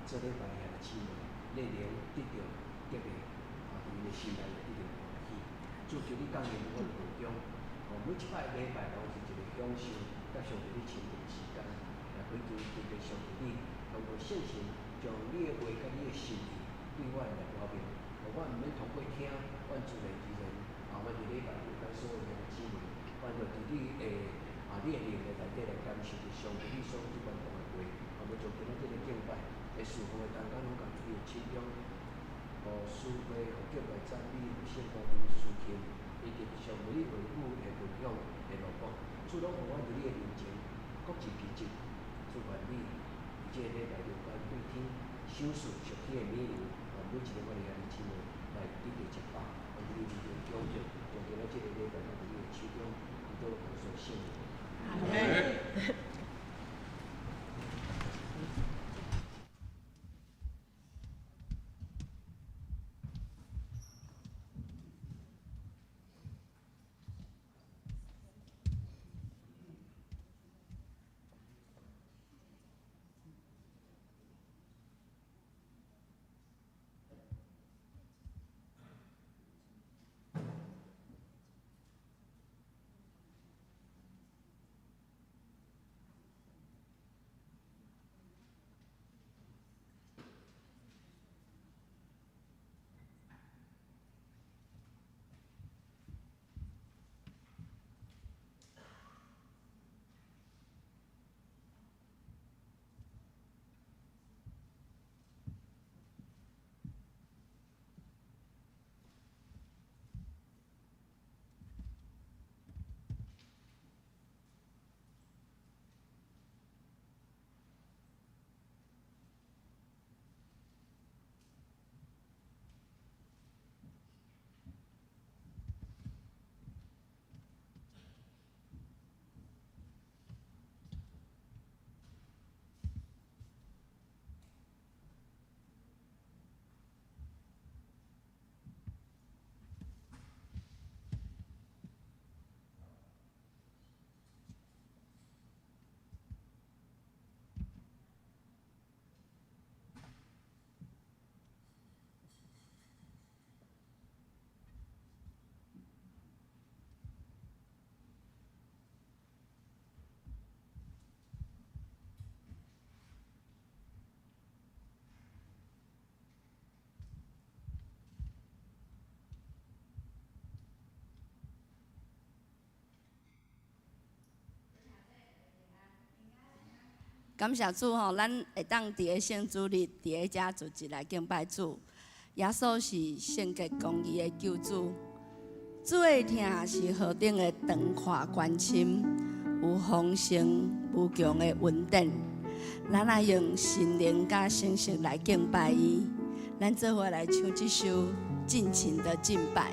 做礼拜遐个姊妹内容得到得个伊个心内得到欢喜。主求你降临阮当中，每一摆礼拜拢是一个享受，甲上帝你亲近时间，来恳求得着上帝你通过圣神，将你的话甲你的心意对阮来表明，互阮毋免通过听，阮自然而然阮伫礼拜有咱所有个姊妹，阮就伫你的你的灵的内底来感受着上帝你所即款讲的话，就从今仔日的敬拜，在侍奉的当中，拢共你的心中，思维互敬拜赞美，圣歌你事情，以及上帝你话语的分享的路径，主拢互阮伫你的面前各自其职，主愿你伫即个礼拜中间对天享受属天的美名，每一个我哋兄弟姊妹来得到一饱，愿你面前享受，从今仔即个礼拜，伫你的手中，你都有所献的。阿门。感谢主吼，咱会当伫个圣主日伫个遮组织来敬拜主。耶稣是圣洁公义的救主，主的听是河顶的长阔关心，有丰盛无穷的恩典。咱也用心灵甲信息来敬拜伊。咱做伙来唱这首尽情的敬拜。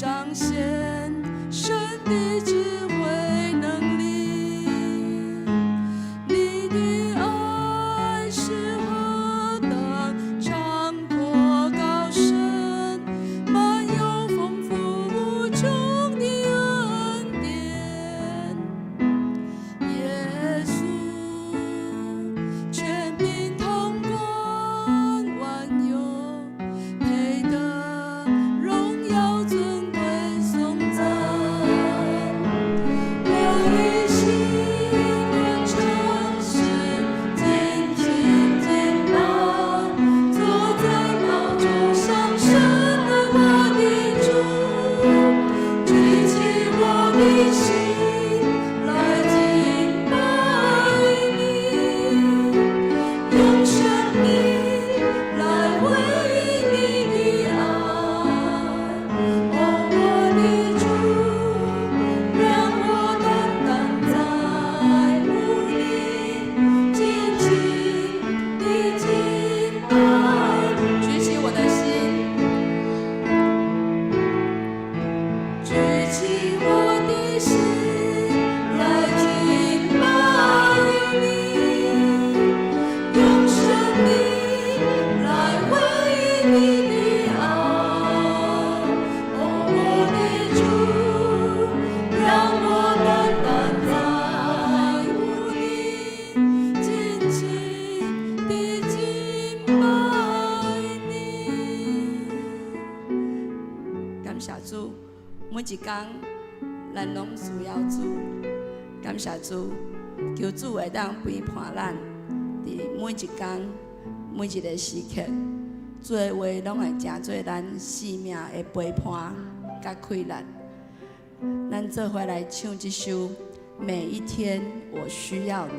彰显神的智慧能谢主，每一天咱拢需要主。感谢主，求主会当陪伴咱，伫每一天、每一个时刻，主的话拢会成做咱生命的陪伴甲快乐。咱做伙来唱这首《每一天我需要你》。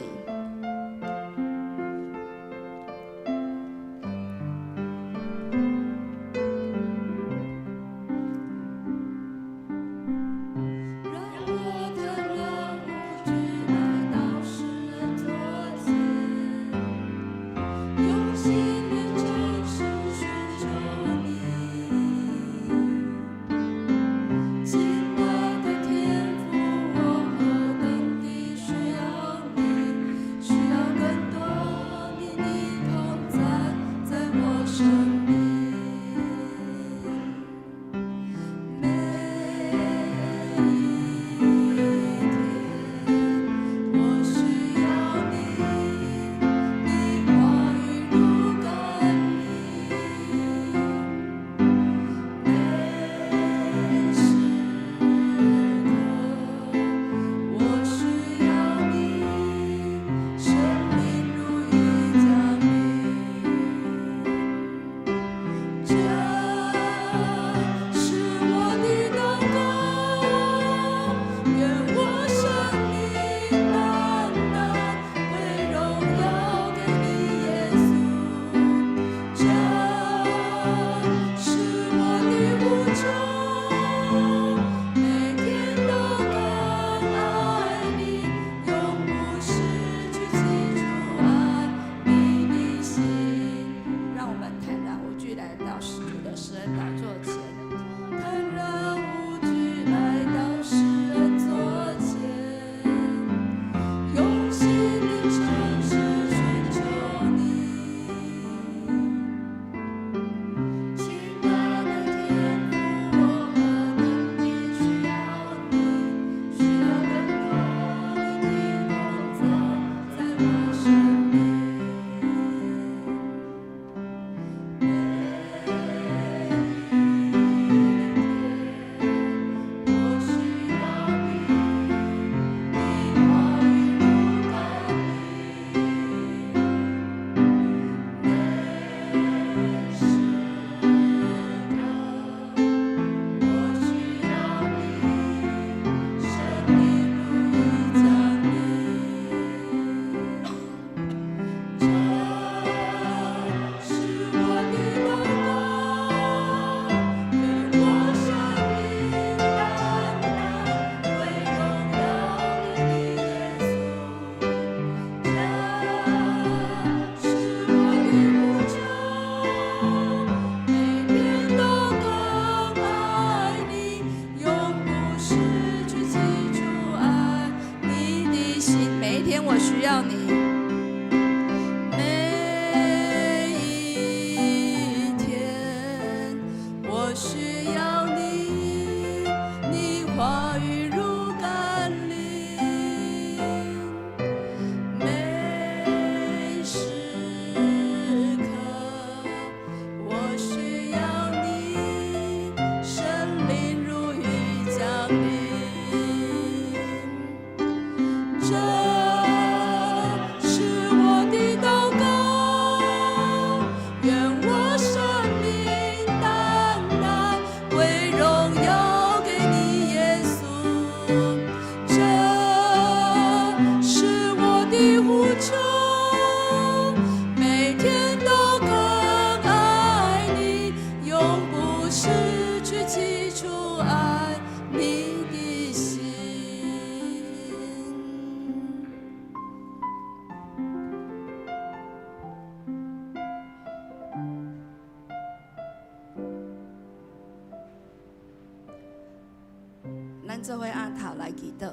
咱做伙按头来祈祷。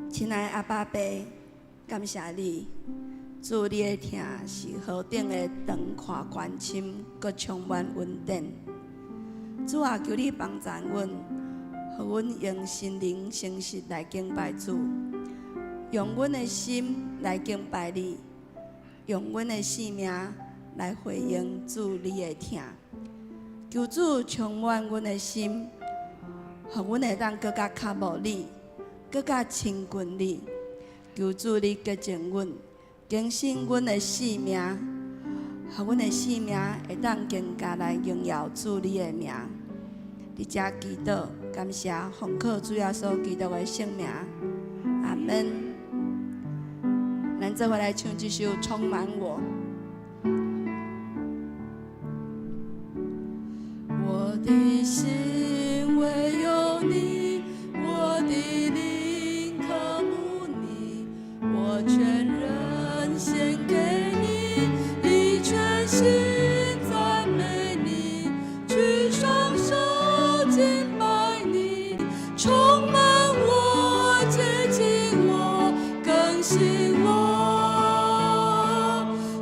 亲爱的阿爸爸，感谢你，主你的疼是河顶的长看关心，佮充满恩典。主啊，求你帮助阮，互阮用心灵诚实来敬拜主，用阮的心来敬拜你，用阮的性命来回应主你的疼。求主充满阮的心，互阮会当更加较无你，更加亲近你。求主你洁净阮，更新阮的性命，互阮的性命会当更加来荣耀主你的名。伫遮祈祷，感谢奉靠主耶稣基督的圣名，阿门。咱做伙来唱这首《充满我》。我的心唯有你，我的灵渴慕你，我全人献给你，以全心赞美你，举双手敬拜你，充满我，接近我，更新我，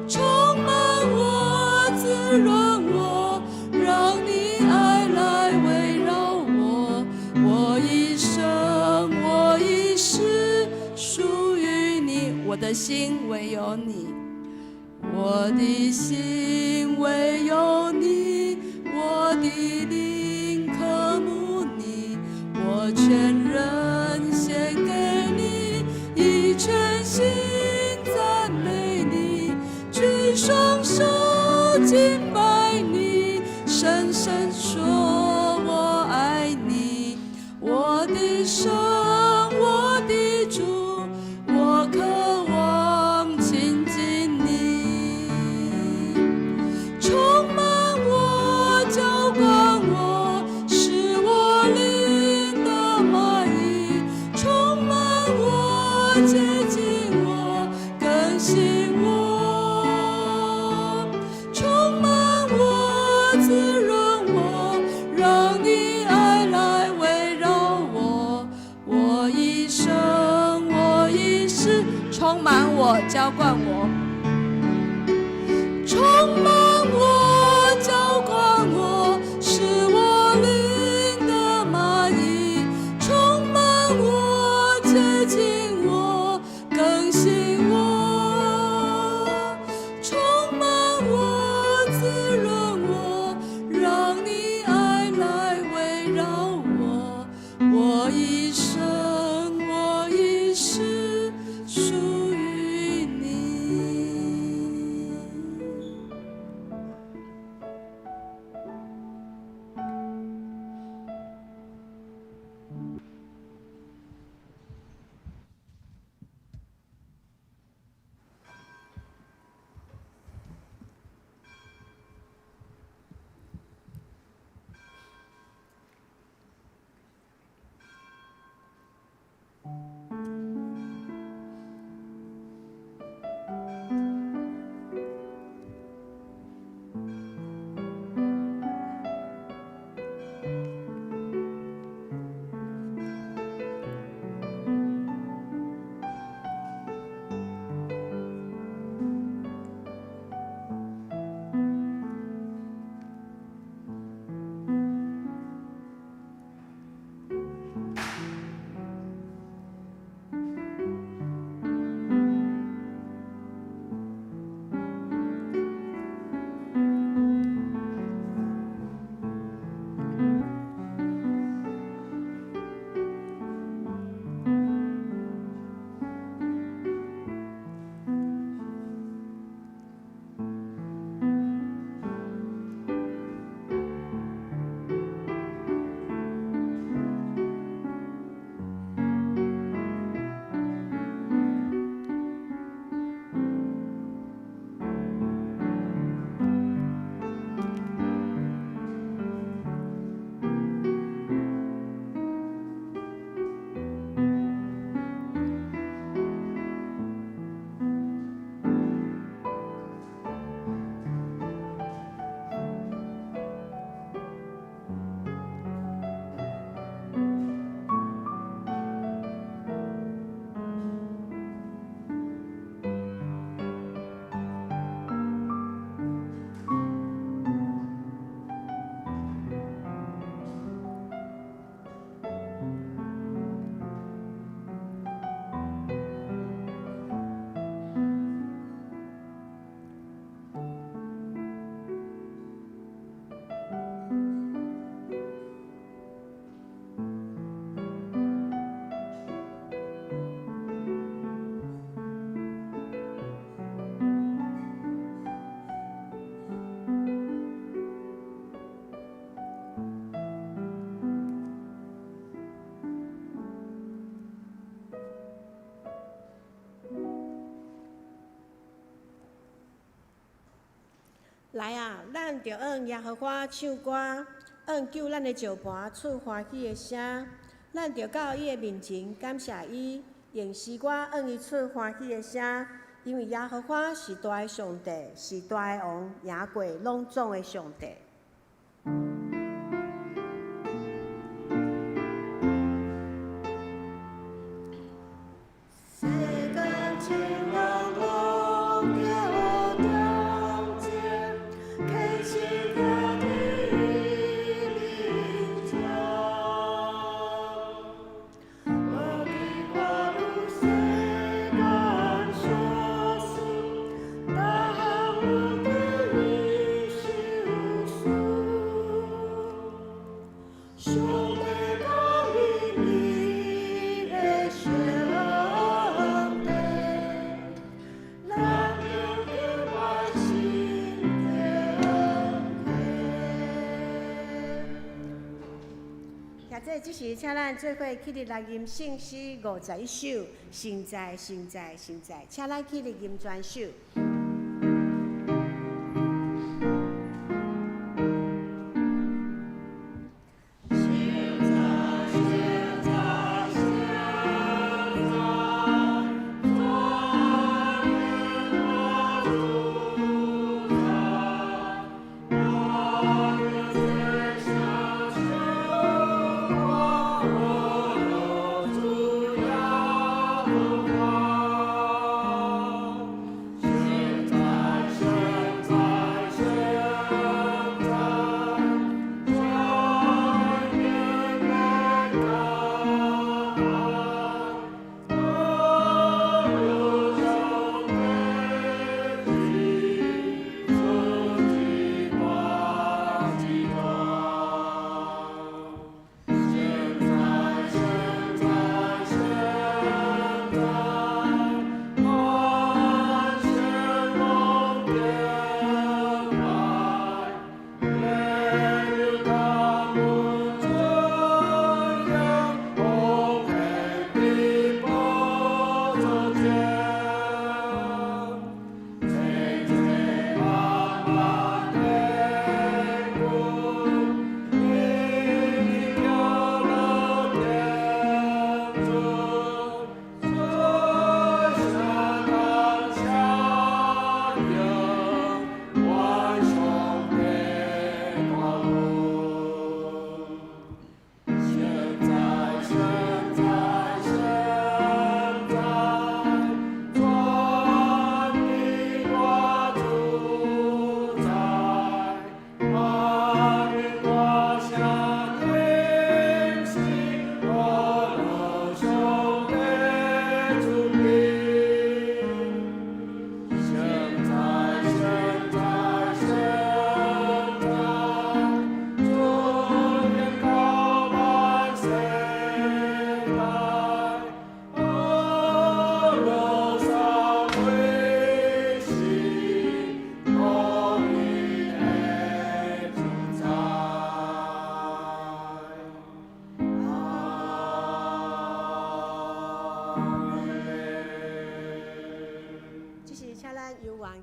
充满我，滋润我，让你爱来围绕我，我一生，我一世属于你，我的心唯有你，我的心唯有你，我的灵渴慕你，我全人献给你，以全心赞美你，举双手敬拜你，深深说我爱你，我的神，我的主，我渴望亲近你，充满我，浇灌我，使我灵的满溢，充满我，接近我，更新我，充满我，滋润我，让你爱来围绕我，我一生，我一世，充满我，浇灌我，充满我，浇灌我，使我灵的满溢，充满我，接近我，更新我，充满我，滋润我，让你爱来围绕我，我一生，我一世属于你。来啊，咱着按耶和华唱歌，按救咱的石盘出欢喜的声。咱着到伊的面前感谢伊，用诗歌按伊出欢喜的声。因为耶和华是大的上帝，是大的王，赢过拢总的上帝。即时，请咱做伙起立来吟圣诗51首，现在，请咱起立吟全首。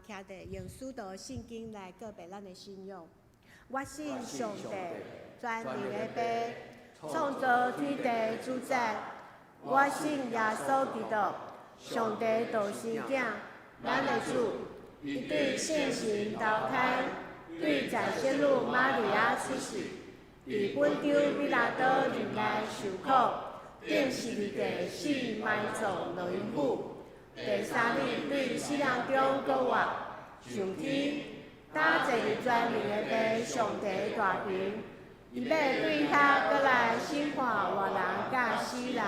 徛伫用许多圣经来告白咱的信仰。我信上帝，全能的父，创造天地主宰。我信耶稣基督，上帝道生囝，咱的主，伊对圣神投胎，对在圣女玛利亚出世，伫本丢比拉多人内受苦，顶十字架死埋葬落阴府。第三日对死人中搁活，上天，打坐伫全能的父上帝大屏，伊要对遐搁来审判活人甲死人。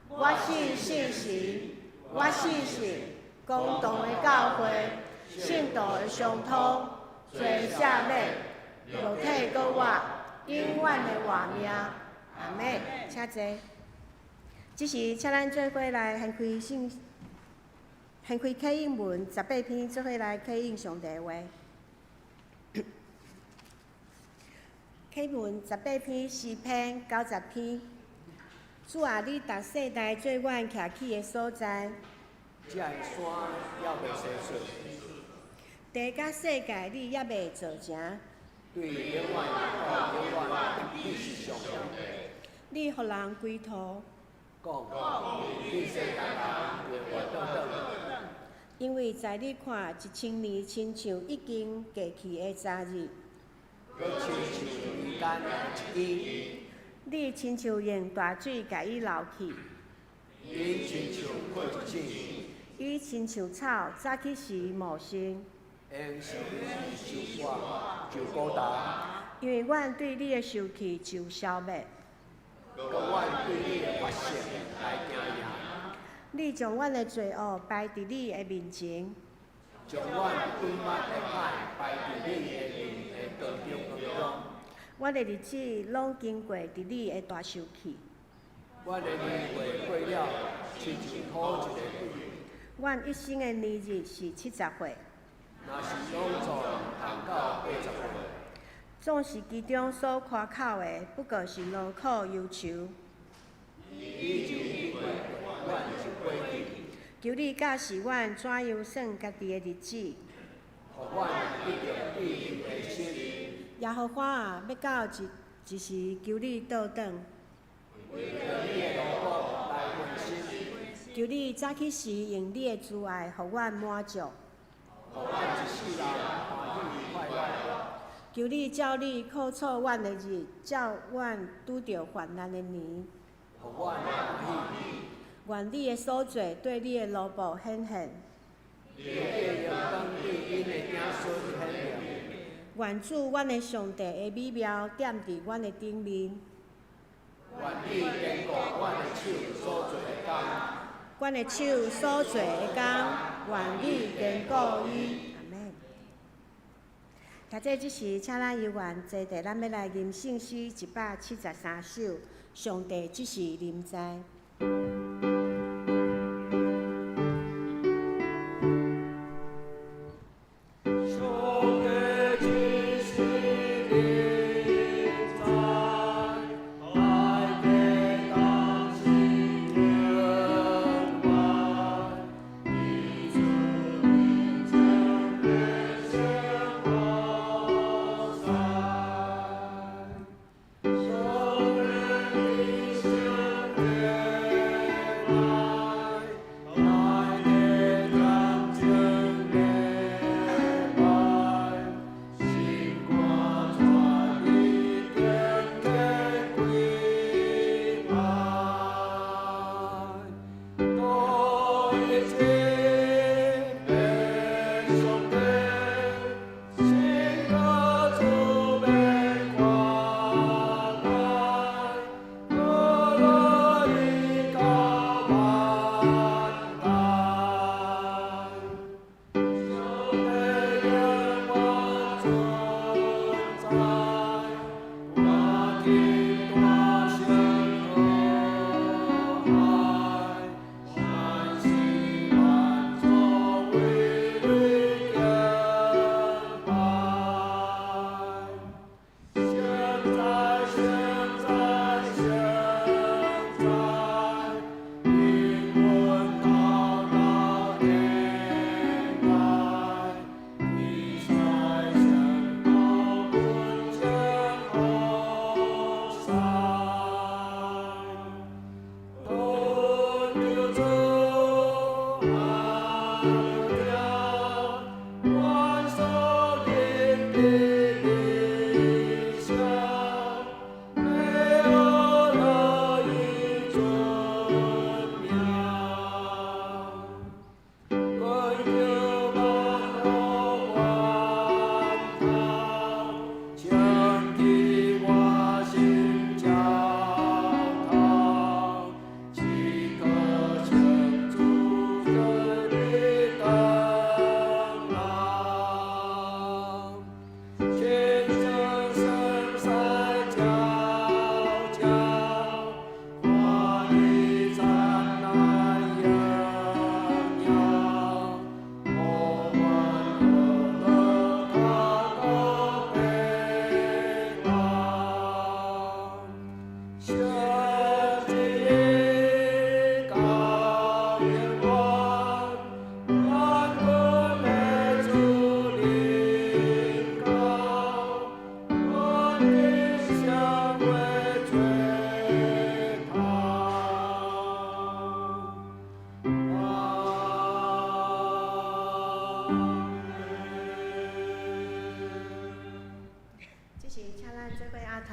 我信圣神，我信神，公道的教会，圣道的相通，罪赦免，肉体搁活，永远的活命。阿妹，请坐。即时，请咱做伙来掀开启应文18篇，做伙来启应上帝的话。启文18篇诗篇90篇。主啊，你逐世代做阮徛起的所在。这个山要袂生水，地甲世界你也袂做成，对永远到永远，你是上帝。你互人归途，讲，你世界人活倒转，因为在你看1000年，亲像已经过去的昨日，佮亲像时间一天，你亲像用大水甲伊流去，你亲像过一整年，伊亲像草早起时无声。用时就我就孤单，因为阮对你的受气就消灭，佮阮对你的发现来惊讶，你将阮的罪恶摆伫你的面前，将阮对捌的歹摆伫你的面的当中，阮的日子拢经过伫你的大受气，阮的年月过了，亲像土一个鬼。阮一生的年日是70岁，若是拢做谈到80岁，总是其中所夸口的，不过是劳苦忧愁。你就已过，阮就过去，求你教示阮怎样算家己的日子，互阮一定对你的心，耶和华啊，要到一时求你倒转，为着你的劳苦来温馨，求你早起时用你的慈爱，互阮满足。互阮一世人欢喜快乐。求你照你苦楚阮的日，照阮拄着患难的年。互阮欢喜，愿你的所做对你的奴仆显现，你的应当对因的子孙显明。愿主阮的上帝的美妙点伫阮的顶面，愿你坚固阮的手所做的工，阮的手所做的工，愿你坚固伊。阿免。读这即时，请咱由愿坐地，咱要来吟圣诗173首，上帝即是临在。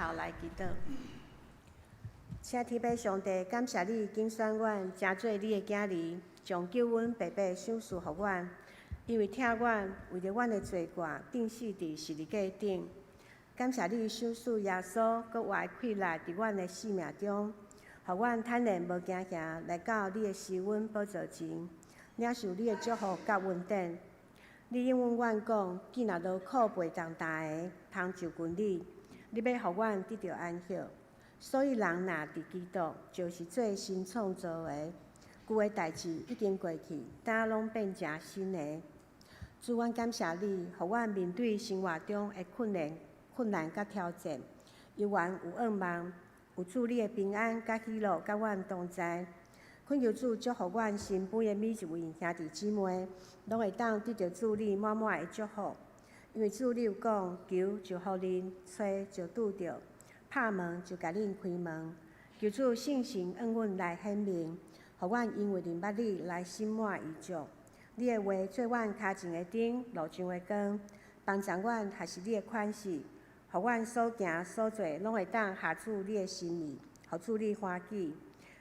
头来祈祷。请天父上帝，感谢你拣选阮，成做你的囝儿，将救阮白白赏赐予阮，因为疼阮，为着阮的罪过，钉死伫十字架顶。感谢你赏赐耶稣，搁活开力伫阮的生命中，互阮坦然无惊吓来到你的施恩宝座前，领受你的祝福甲恩典。你应允阮讲，既若劳苦背重担的，通就近你，你要互阮得到安息。所以人若伫基督，就是做新创造的，旧的代志已经过去，胆拢变成新的。主，阮感谢你，互阮面对生活中的困难甲挑战，犹原有盼望，有主你的平安甲喜乐甲阮同在。恳求主祝福阮身边的每一位兄弟姊妹，拢会当得到主你满满的祝福。因为主你有讲，求就互恁，找就拄着，拍门就甲恁开门。求主圣神恩阮来显明，互阮因为认捌你来心满意足。你的话做阮脚前的灯，路上的光，帮助阮学习你的款式，互阮所行所做拢会当合主你的心意，互主你欢喜。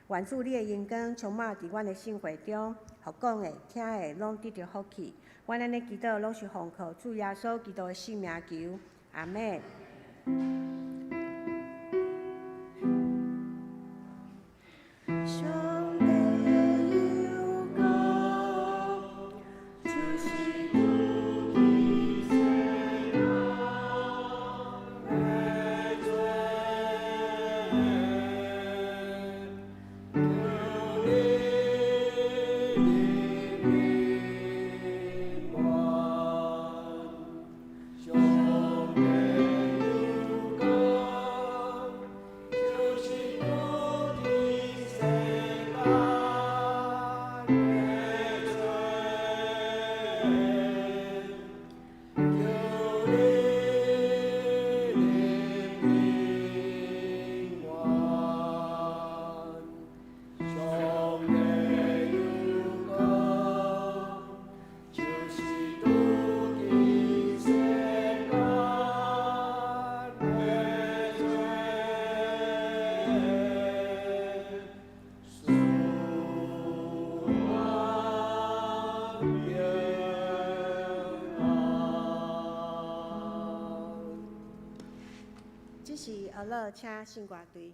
愿主你的荣光充满伫阮的生活中，互讲的、听的拢得到福气。阮安尼祈祷，拢是奉靠主耶稣基督的圣名求，阿门。这是俄勒请圣歌队。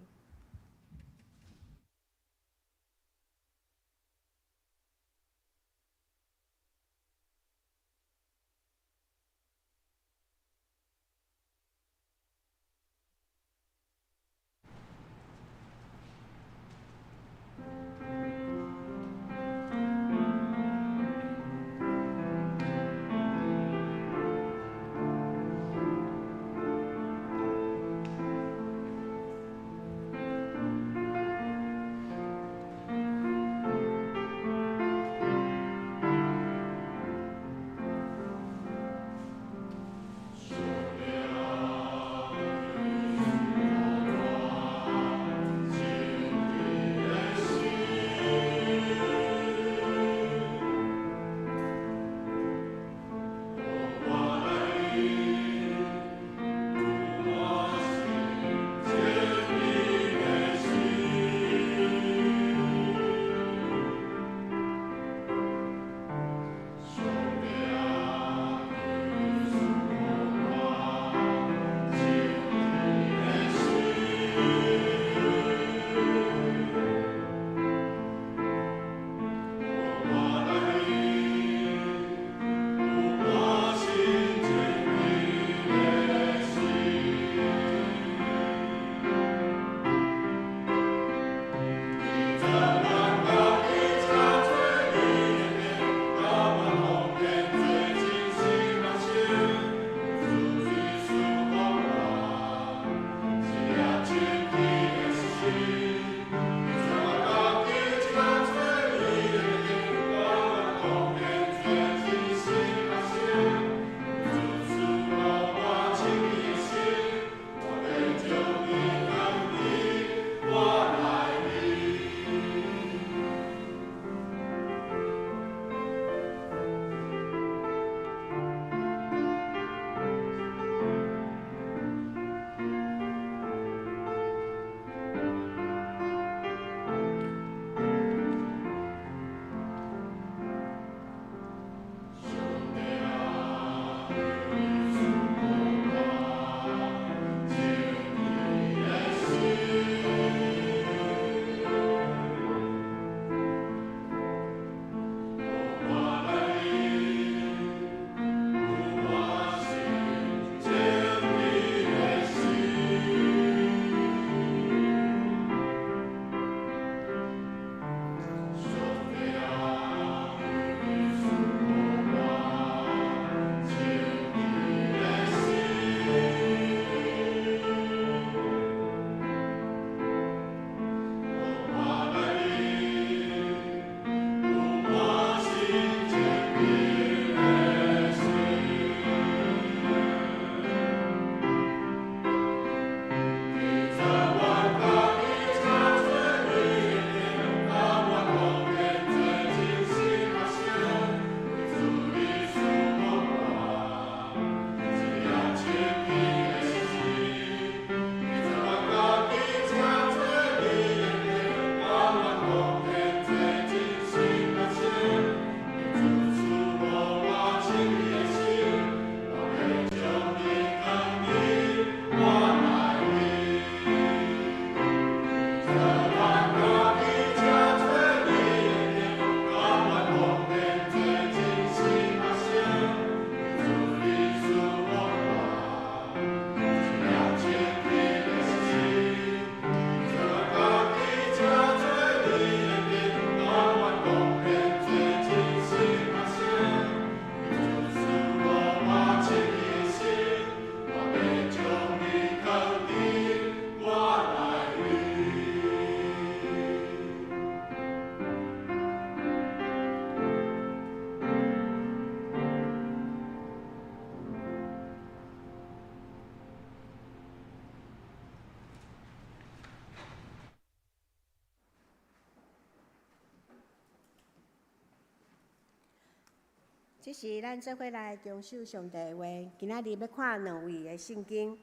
这是咱做伙来恭守上帝的话。今仔日要看2位的圣经。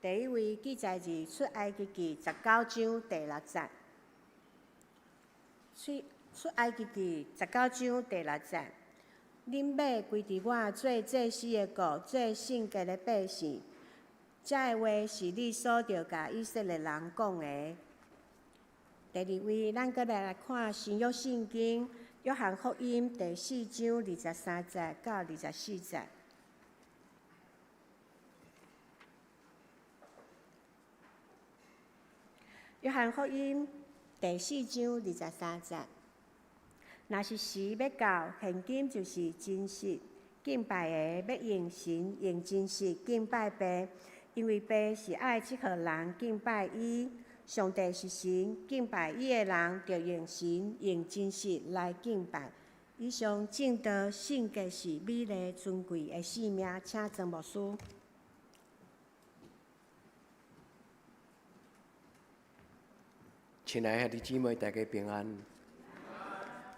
第一位记载自出埃及记19章第6节。出埃及记19章第6节。恁要归伫我做祭司的国，做圣洁的百姓。这话是你所着甲以色列人讲的。第二位，咱搁来看新约圣经。约翰福音第4章23节到24节。约翰福音第4章23节。若是时要到，现今就是真实。敬拜的要用神用真实敬拜爸，因为爸是爱即号人敬拜伊。上帝是神，敬拜伊的人，就用神用真实来敬拜。以上正道圣洁是美丽尊贵的性命，请曾牧师。亲爱的姊妹，大家平安。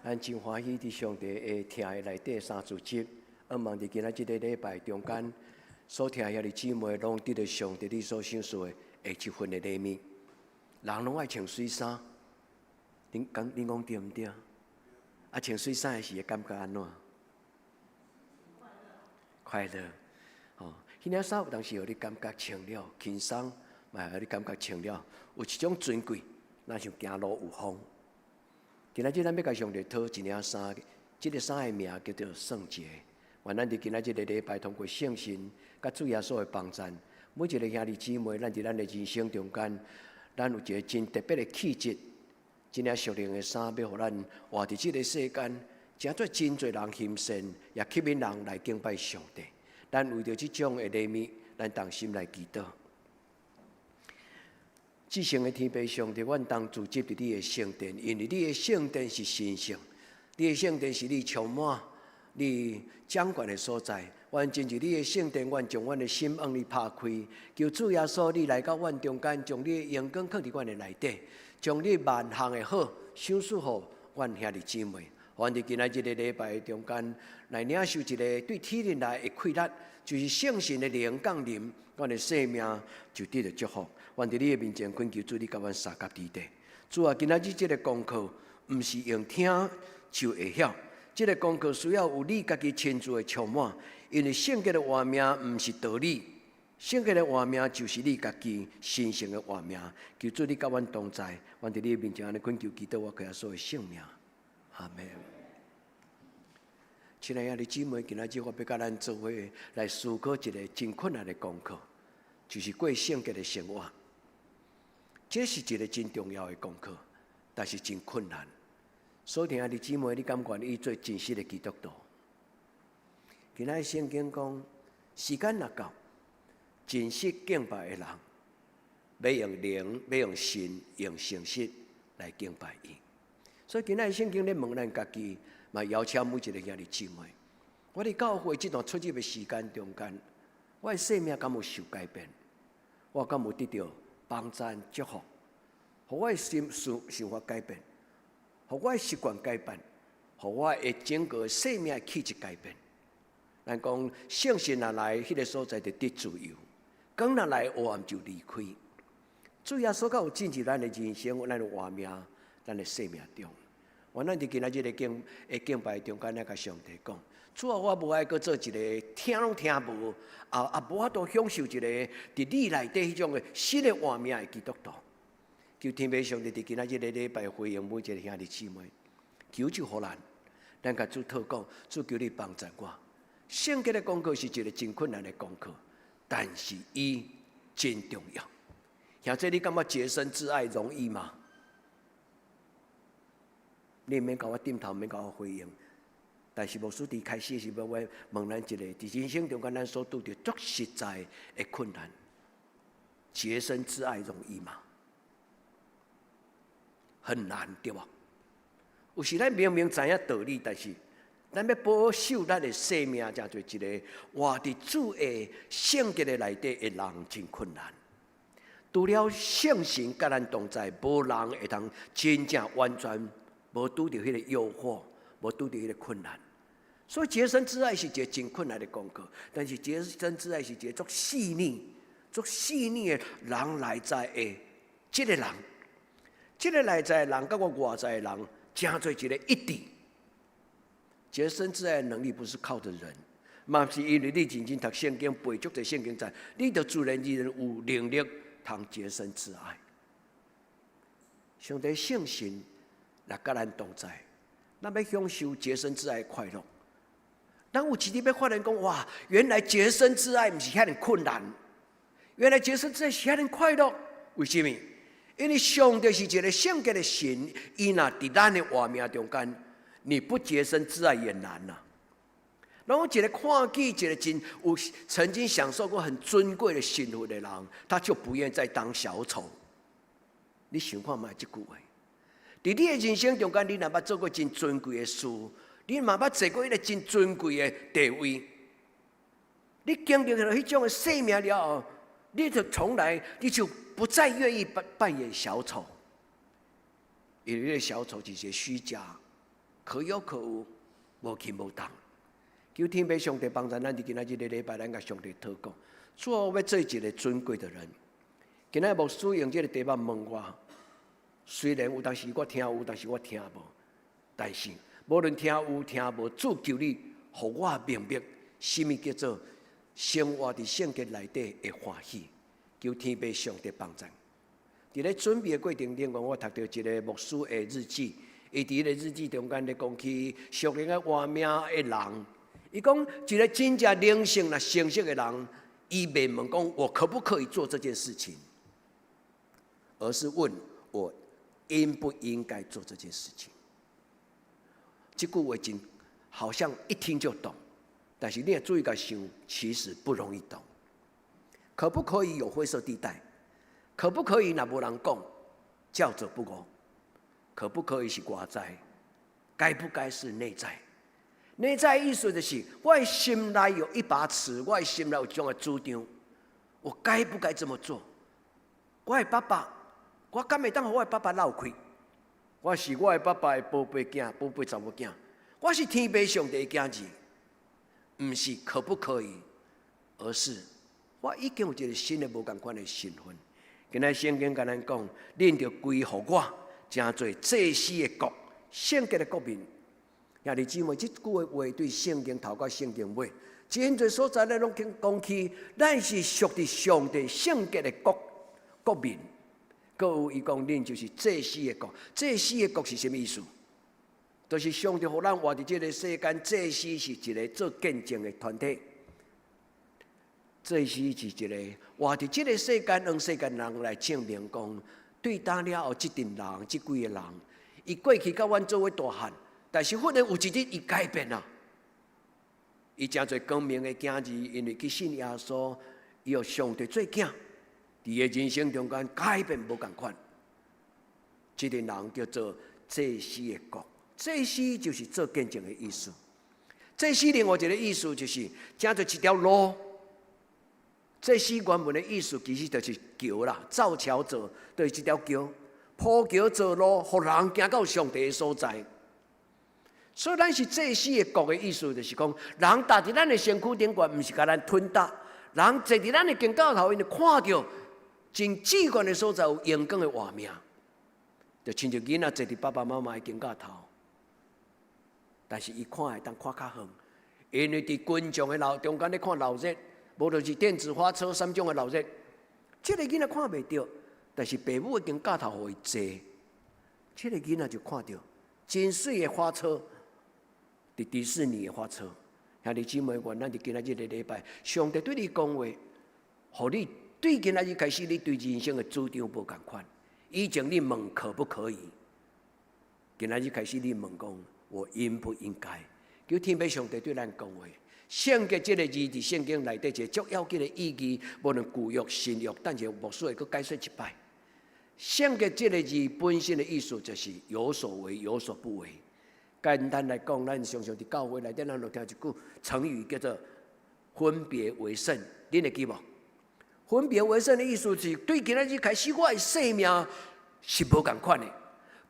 咱真欢喜伫上帝会听的内底3主节，盼望伫今仔日个礼拜中间，所听遐的姊妹拢得到上帝你所享受的下1份的礼物。人拢爱穿水衫，恁讲对毋对？啊，穿水衫的时会感觉安怎？快乐。哦，迄领衫有当时互你感觉穿了轻松，嘛互你感觉穿了有一种尊贵，若像行路有风。今仔日咱要甲上帝讨一领衫，即个衫的名叫做圣洁。愿咱伫今仔日个礼拜，通过圣神甲主耶稣的帮助，每一个兄弟姊妹，咱伫咱的人生中间。咱有一个真特别的气质，这领属灵的衫，要互咱活伫这个世间，诚做真侪人欣赏，也吸引人来敬拜上帝。咱为着这种的礼物，咱同心来祈祷。至圣的天父上帝，阮当主接伫你的圣殿，因为你的圣殿是神圣，你的圣殿是你充满、你掌管的所在。阮进入你的圣殿，阮将阮的心向你拍开，求主耶稣你来到阮中间，将你的阳光放伫阮的内底，将你万项的好赏赐互阮兄弟姊妹。阮伫今仔日个礼拜中间来领受一个对体力来的快乐，就是圣神的灵降临，阮的生命就得到祝福。阮伫你的面前恳求主，你甲阮三甲伫地。主啊，今仔日这个功课，毋是用听就会晓，这个功课需要有你家己亲自的充满。因为圣洁的画面毋是道理，圣洁的画面就是你家己神圣的画面。求主你甲阮同在，阮伫你面前安尼恳求祈祷，我给所有性命。阿门。亲爱的姊妹，今仔日我要甲咱做伙来思考一个真困难的功课，就是过圣洁的生活。这是一个真重要的功课，但是真困难。所听的姊妹，你敢愿意做真实的基督徒？今仔圣经讲，时间若到，真实敬拜的人，要用灵、要用神、用诚实来敬拜伊。所以今仔圣经咧问咱家己，嘛邀请每一个兄弟姊妹，我伫教会这段出入的时间中间，我的生命敢有受改变？我敢有得到帮助、祝福？互我的想法改变？互我的习惯改变？互我的整个生命的气质改变？咱讲圣神若来，迄个所在就得自由；光若来，黑暗就离开。主耶稣有进入咱的人生、咱的活命、咱的生命中。我咱伫今仔日的敬拜中间，来甲上帝讲：主啊，我无爱搁做一个听拢听无，无法度享受一个伫你内底迄种的新的活命的基督徒。求天父上帝伫今仔日的礼拜回应每一个兄弟姊妹，求就互咱甲主祷告，主求你帮助我。圣洁的功课是一个真困难的功课，但是伊真重要。兄弟，你感觉洁身自爱容易吗？你免甲我点头，免甲我回应。但是牧师伫开始的时候，我问咱一个，伫人生中间咱所拄着足实在的困难，洁身自爱容易吗？很难，对吧？有时咱明明知影道理，但是咱要保守咱的生命，真做一个活伫主的圣洁的内底的人真困难。除了圣神甲咱同在，无人会通真正完全无拄着迄个诱惑，无拄着迄个困难。所以洁身自爱是一个真困难的功课，但是洁身自爱是一个足细腻的人内在的这个人，这个内在的人跟我外在的人加做一个一体。洁身自爱的能力不是靠着人，嘛是因为你认真读圣经，背足在圣经在，你就自然有能力通洁身自爱。上帝圣神来甲咱同在，咱要享受洁身自爱的快乐。咱有一日要发现讲，哇，原来洁身自爱不是遐尼困难，原来洁身自爱是遐尼快乐。为什么？因为上帝是一个圣洁的神，伊若伫咱的活命中间，你不洁身自爱也难呐。然后一个看见一个真有曾经享受过很尊贵的幸福的人，他就不愿再当小丑。你想看卖这句话？伫你的人生中间，你若捌做过真尊贵的事，你嘛捌坐过一个真尊贵的地位，你经历了迄种的生命了后，你就从来你就不再愿意扮演小丑，因为那个小丑是一个虚假，可有可无，无轻无重。求天父上帝帮助咱，伫今仔日的礼拜，咱甲上帝祷告，主啊，我要做一个尊贵的人。今仔牧师用这个题目问我，虽然有当时我听有，有当时我听无，但是无论听有听无，主求你，互我明白什么叫做生活伫圣洁内底的欢喜。求天父上帝帮助。伫咧准备的过程中，我读到一个牧师的日记，伊伫咧日记中间咧讲起属灵的活命的人。伊讲一个真正灵性若成熟的人，伊袂问讲我可不可以做这件事情，而是问我应不应该做这件事情。这句话真好像一听就懂，但是你也注意个想，其实不容易懂。可不可以有灰色地带？可不可以若无人讲，教者不误？可不可以是外在？该不该是内在？内在意思就是，我的心内有一把尺，我的心内有这样的主张，我该不该这么做？我的爸爸，我敢会当互我的爸爸闹开？我是我的爸爸的宝贝囝，宝贝查某囝，我是天父上帝的囝儿，不是可不可以，而是我已经有一个新的无同款的身份。今仔圣经甲咱讲，恁着归乎我，真做祭司的国，圣洁的国民。兄弟姊妹，这句话对圣经头到圣经尾，真侪所在咧拢讲起，咱是属于上帝圣洁的国民。搁有伊讲，恁就是祭司的国。祭司的国是什么意思？就是上帝互咱活伫这个世间，祭司是一个做见证的团体。祭司是一个活伫这个世间，让世间人来证明讲，对打了后，这阵人，这几个人，伊过去甲阮做伙大汉。但是忽然有一日，伊改变了。伊真侪光明的囝儿，因为去信耶稣，伊互上帝做囝，伫个人生中间改变无共款。这个人叫做祭司的国，祭司就是做见证的意思。祭司另外一个意思就是，真做一条路。祭司原本的意思其实就是桥啦，造桥者就是一条桥，铺桥造路，互人行到上帝的所在。所以，咱是祭司的国的意思，就是讲，人踏伫咱的身躯顶悬，毋是甲咱吞踏；人坐伫咱的肩胛头，因就看到真至悬的所在，有阳光的画面，就亲像囡仔坐伫爸爸妈妈的肩胛头。但是，伊看会当看较远，因为伫群众的路中间咧看闹热，无就是电子花车3种的闹热，这个囡仔看袂到，但是父母的肩胛头互伊坐，这个囡仔就看到真水的花车。伫迪士尼的花车，兄弟姊妹，愿咱伫今仔日的礼拜，上帝对你讲话，互你对今仔日开始，你对人生的主张无共款。以前你问可不可以，今仔日开始你问讲，我应不应该？求天父上帝对咱讲话。圣洁这个字伫圣经内底一个足要紧的意义，无论旧约、新约，但是牧师会阁解说一摆。圣洁这个字本身的意思就是有所为，有所不为。简单来讲，咱常常伫教会内底，咱就听一句成语叫做“分别为圣”，恁会记无？分别为圣的意思是，对今仔日开始，我的生命是无共款的；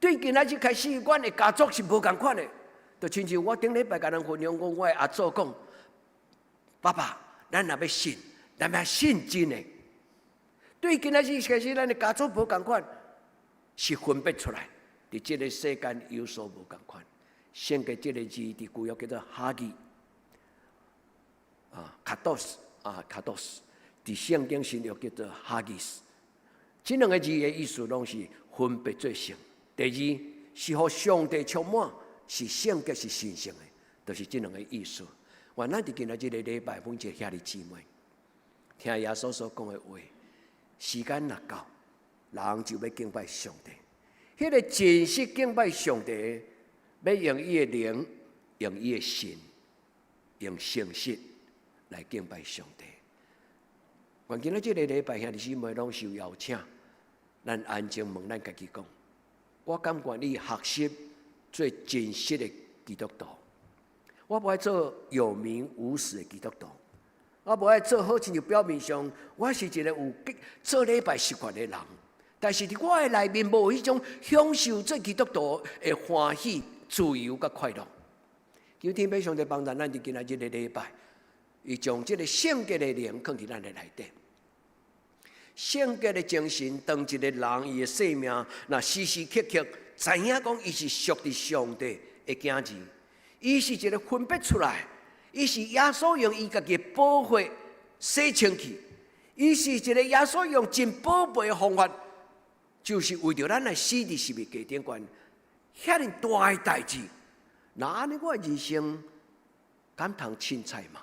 对今仔日开始，阮的家族是无共款的；就亲像我顶礼拜甲人分享讲，我的阿祖讲，爸爸，咱若要信，咱要信真的。对今仔日开始，咱的家族无共款，是分别出来，伫这个世间有所无共款。圣经这个字伫古约叫做哈基，卡多斯卡多斯，伫圣经新约叫做哈基斯。这两个字的意思拢是分别做圣。第二是互上帝充满，是圣洁是神圣的，就是这两个意思。咱伫今仔日个礼拜，阮一个兄弟姊妹，听耶稣所讲的话，时间若到，人就要敬拜上帝。迄个真实敬拜上帝，要用伊的灵，用伊的心，用诚实来敬拜上帝。阮今仔这个礼拜，兄弟姊妹拢受邀请，咱安静问咱家己讲：我敢愿意学习做真实的基督徒？我不爱做有名无实的基督徒，我不爱做好亲像表面上我是一个有做礼拜习惯的人，但是伫我的内面无迄种享受做基督徒的欢喜、自由甲快乐。求天父上帝帮助咱伫今仔日的礼拜，伊将这个圣洁的灵放伫咱的内底。圣洁的精神，当一个人伊的生命，若时时刻刻知影讲伊是属于上帝的囝子。伊是一个分别出来，伊是耶稣用伊家己的宝血洗清去，伊是一个耶稣用真宝贝的方法，就是为着咱来死伫十字架顶悬，遐尼大的代志，那安尼我的人生敢通凊彩嘛？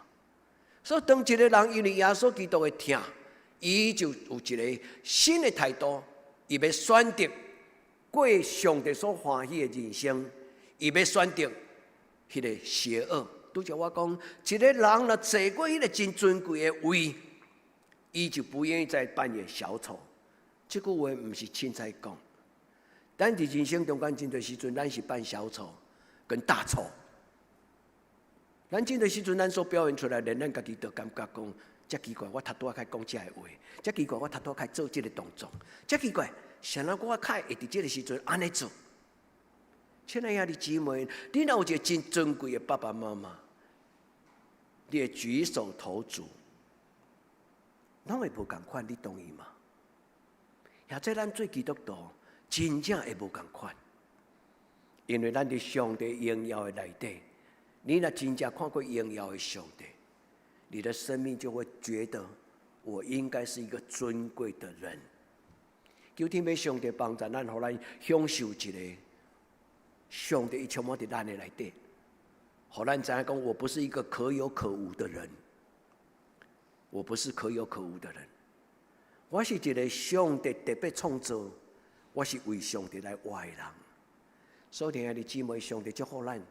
所以当一个人因为耶稣基督的疼，伊就有一个新的态度，伊要选择过上帝所欢喜的人生，伊要选择迄个邪恶。拄则我讲，一个人若坐过迄个真尊贵的位，伊就不愿意再扮演小丑。这句话毋是凊彩讲，咱伫人生中间真多时阵，咱是扮小丑跟大丑。咱真多时阵，咱所表现出来，连咱家己都感觉讲，遮奇怪，我头拄仔讲遮个话，遮奇怪，我头拄仔做这个动作，遮奇怪，谁人我会伫这个时阵安尼做？亲爱的姊妹，你若有一个真尊贵的爸爸妈妈，你会举手投足，拢会无共款，你同意吗？或者咱做基督徒，真正会无共款，因为咱伫上帝荣耀的内底，你若真正看过荣耀的上帝，你的生命就会觉得，我应该是一个尊贵的人。求天父上帝帮助咱，互咱享受一个。上帝充满伫咱的内底，互咱知影讲，我不是一个可有可无的人，我不是可有可无的人，我是一个上帝特别创造，我是为上帝来活的人。所以，亲爱的姊妹，上帝祝福咱，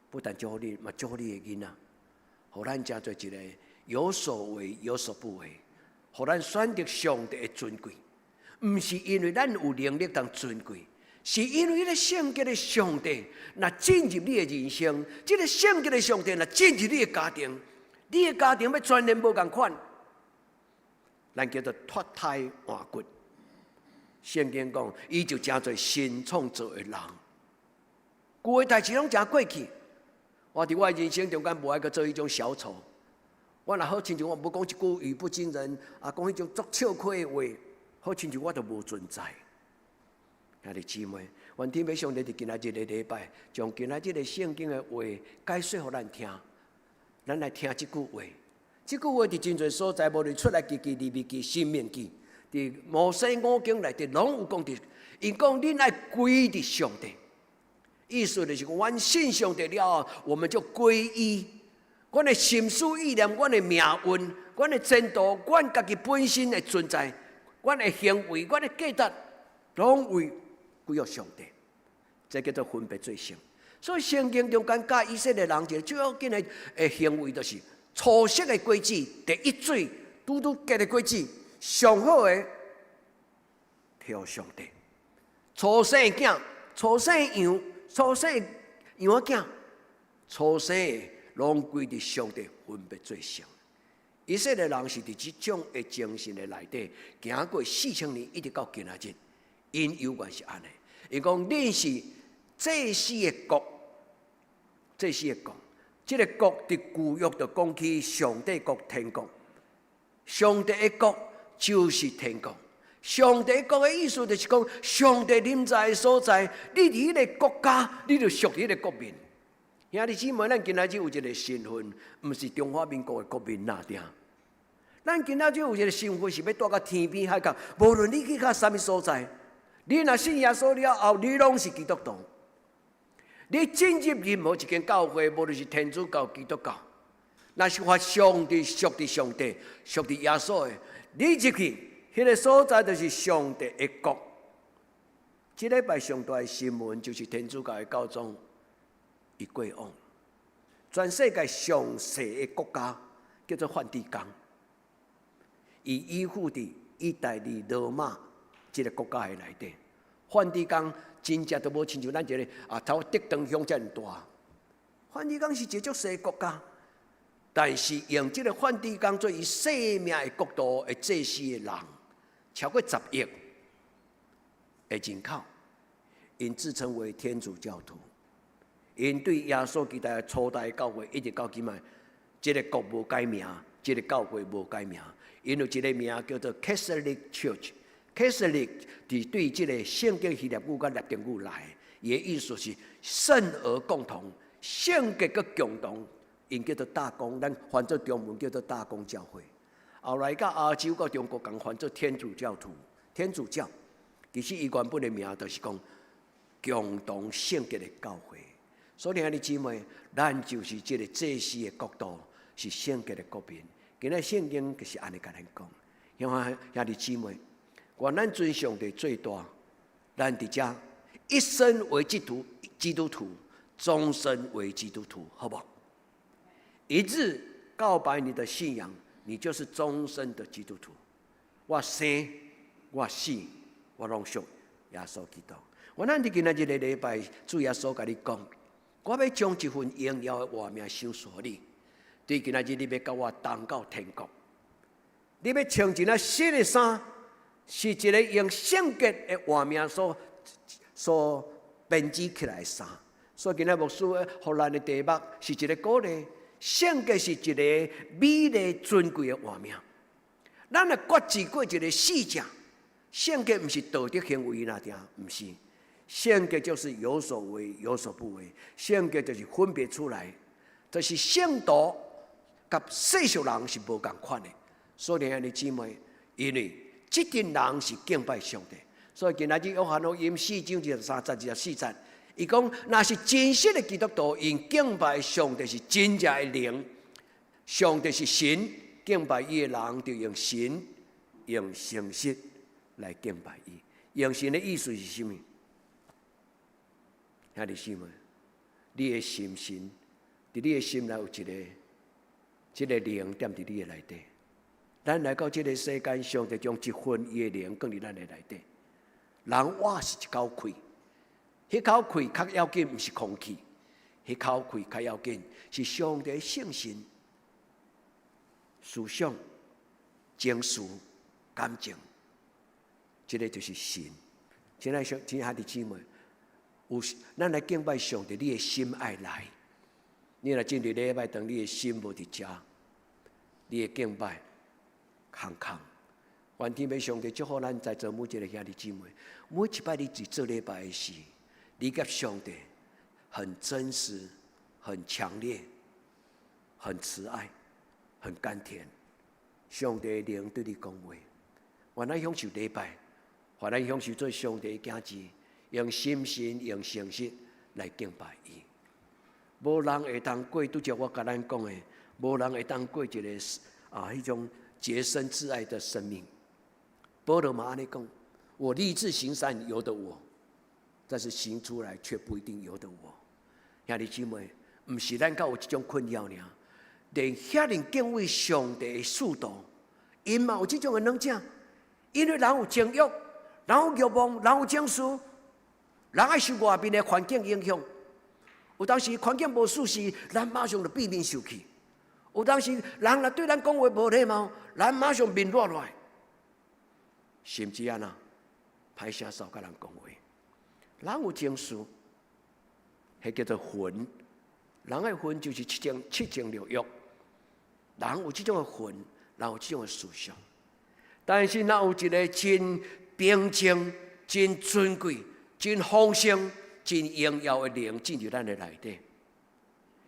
不但祝福你，嘛祝福你的囡仔，互咱真做一个有所为有所不为，互咱选择上帝的尊贵，毋是因为咱有能力当尊贵。是因为迄个圣洁的上帝，若进入你的人生，这个圣洁的上帝若进入你的家庭，你的家庭要全然无共款。咱叫做脱胎换骨。圣经讲，伊就真做新创造的人。旧的代志拢真过去。我伫我的人生中间无爱去做迄种小丑。我若好亲像我无讲一句语不惊人，讲迄种足笑亏的话，好亲像我都无存在。兄弟姊妹，愿天父上帝伫今仔日的礼拜，将今仔日的圣经的话解说互咱听。咱来听这句话，这句话伫真侪所在，无论出来记、利未记、申命记，伫摩西五经内底拢有讲到。因讲恁爱归伫上帝，意思就是讲，阮信上帝了后，我们就归依。阮的心思意念、阮的命运、阮的前途、阮家己本身的存在、阮的行为、阮的价值，拢为归于上帝，这叫做分别做圣。所以圣经中间教以色列人一个最要紧的行为，就是初识的果子，第一水拄结的果子，上好的挑上帝。初生的囝，初生的羊，初生的羊仔囝，初生的拢归伫上帝分别做圣。以色列人是伫这种的精神的内底，行过4000年，一直到今仔日。因有关是安尼，伊讲恁是祭司的国，这是个国，这个国伫旧约就讲起上帝国、天国。上帝的国就是天国。上帝国的意思就是讲，上帝临在的所在，你伫迄个国家，你就属迄个国民。兄弟姊妹，咱今仔日有一个身份，毋是中华民国的国民哪定？咱今仔日有一个身份，是要住到天边海角，无论你去到啥物所在，你若信耶稣了后，你拢是基督徒。你进入任何一间教会，无论是天主教、基督教，若是发上帝、属于上帝、属于耶稣的，你入去。迄个所在就是上帝的国。这礼拜上大的新闻就是天主教的教宗伊过往，全世界上世的国家叫做梵蒂冈，伊依附伫意大利罗马这个国家的内底。梵蒂冈真正都无亲像咱这个头德堂乡遮尔大。梵蒂冈是一个足小的国家。但是用这个梵蒂冈做伊生命的国度的祭司的人，超过10亿的人口，因自称为天主教徒。因对耶稣基督的初代教会一直到今仔，这个国无改名，这个教会无改名，因有一个名叫做 Catholic Church。Catholic 是对这个圣经希腊语甲拉丁语来，伊的意思是圣而共同，圣洁佮共同。因叫做大公，咱翻做中文叫做大公教会。后来甲亚洲甲中国共翻做天主教徒、天主教。其实伊原本的名就是讲共同圣洁的教会。所以兄弟姊妹，咱就是这个祭司的国度，是圣洁的国民。今日圣经就是安尼甲咱讲。兄弟姊妹，愿咱尊上帝最大，咱伫遮一生为基督徒，终身为基督徒，好不好？一日告白你的信仰，你就是终身的基督徒。我生我死，我拢属耶稣基督。我咱伫今仔日个礼拜，主耶稣甲你讲，我要将一份荣耀的画面赏赐你。对今仔日你要甲我同到天国，你要穿一件新的衫，是一个用圣洁的画面所编织起来的衫。所以今仔牧师互咱的题目是一个鼓励。圣洁是一个美丽尊贵的画面，咱来决志过一个死者。圣洁不是道德行为那点，不是。圣洁就是有所为，有所不为。圣洁就是分别出来，就是圣道甲世俗人是无共款的。所以兄弟姊妹，因为这群人是敬拜上帝，所以今仔日约翰福音4章23节24节。伊讲，若是真实的基督徒，因敬拜上帝是真正的灵，上帝是神，敬拜伊的人就用神、用诚实来敬拜伊。用神的意思是什么？兄弟姊妹，你的心神，伫你的心内有一个灵踮伫你的内底。咱来到这个世间，上帝将一份伊的灵放伫咱的内底。人活是一口气。迄口气较要紧，毋是空气；迄口气较要紧，是上帝的圣神、思想、情绪、感情。这个就是神。亲爱兄弟姊妹，咱来敬拜上帝，你的心爱来。你若进入礼拜堂，你的心无伫遮，你的敬拜空空。愿天父上帝祝福咱在座每一个兄弟姊妹，每一摆你伫做礼拜的时。你甲上帝很真实、很强烈、很慈爱、很甘甜。上帝的灵对你讲话，愿咱享受礼拜，愿咱享受做上帝的子，用心神、用诚实来敬拜伊。无人会当过拄则我甲咱讲的，无人会当过一个迄种洁身自爱的生命。保罗嘛安尼讲：我立志行善，由得我。但是行出来却不一定由得我。兄弟姊妹，不是咱敢有这种困扰尔，连遐尼敬畏上帝的速度，因嘛有这种的软症。因为人有情欲，人有欲望，人有情绪，人爱受外面的环境影响。有当时环境无舒适，咱马上就避免受气；有当时人若对咱讲话无礼貌，咱马上面热落来，甚至安那歹声少甲人讲话。人有情绪，迄叫做魂人的魂就是七情六欲，人有这种的魂，人有这种的思想。但是，若有一个真平静、真尊贵、真丰盛、真荣耀的灵进入咱的内底，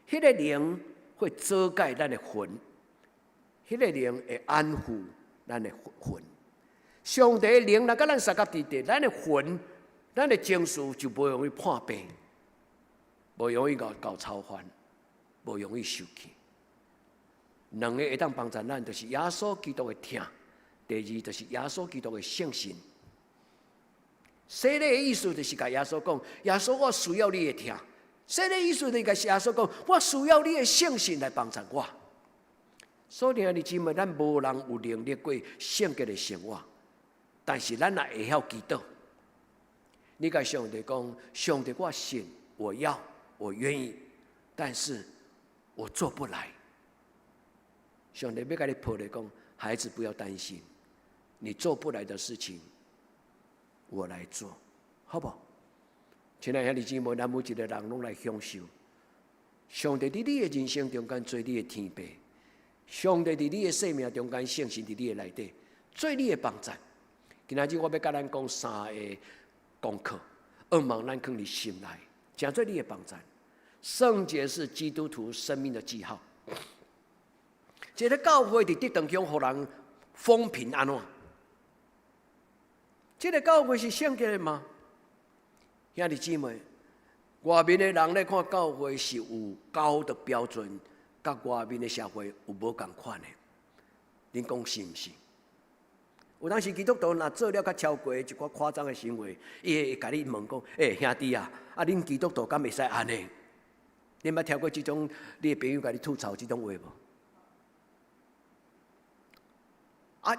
迄个灵会遮盖咱的魂，迄个灵会安抚咱的魂。上帝的灵若甲咱三角地地，咱的魂、咱的情绪就无容易破病，无容易搞操烦，无容易受气。两个会当帮助咱，就是耶稣基督的听。第二就是耶稣基督的圣心。洗礼的意思就是甲耶稣讲：耶稣，我需要你的听。洗礼的意思就是甲耶稣讲：我需要你的圣心来帮助我。所以，你姊妹，咱无人有能力过圣洁的生活，但是咱也会晓祈祷。你甲上帝讲：上帝，我信，我要，我愿意，但是我做不来。上帝要甲你抱来讲：孩子，不要担心。你做不来的事情，我来做，好不好？亲爱的兄弟姊妹，咱每一个人拢来享受上帝在你的人生中间做你的天父，上帝在你的生命中间圣神在你的内底做你的帮助。今仔日我要甲咱讲3个功课，望咱放伫心内，真做你的帮助。圣洁是基督徒生命的记号。一个教会伫这当中，互人风评安怎？这个教会是圣洁的吗？兄弟姊妹，外面的人来看教会是有高的标准，甲外面的社会有无同款的。恁讲是毋是？有当时基督徒若做了较超过一寡夸张的行为，伊会甲你问讲：兄弟啊，恁基督徒敢袂使安尼？恁捌听过这种你的朋友甲你吐槽这种话无？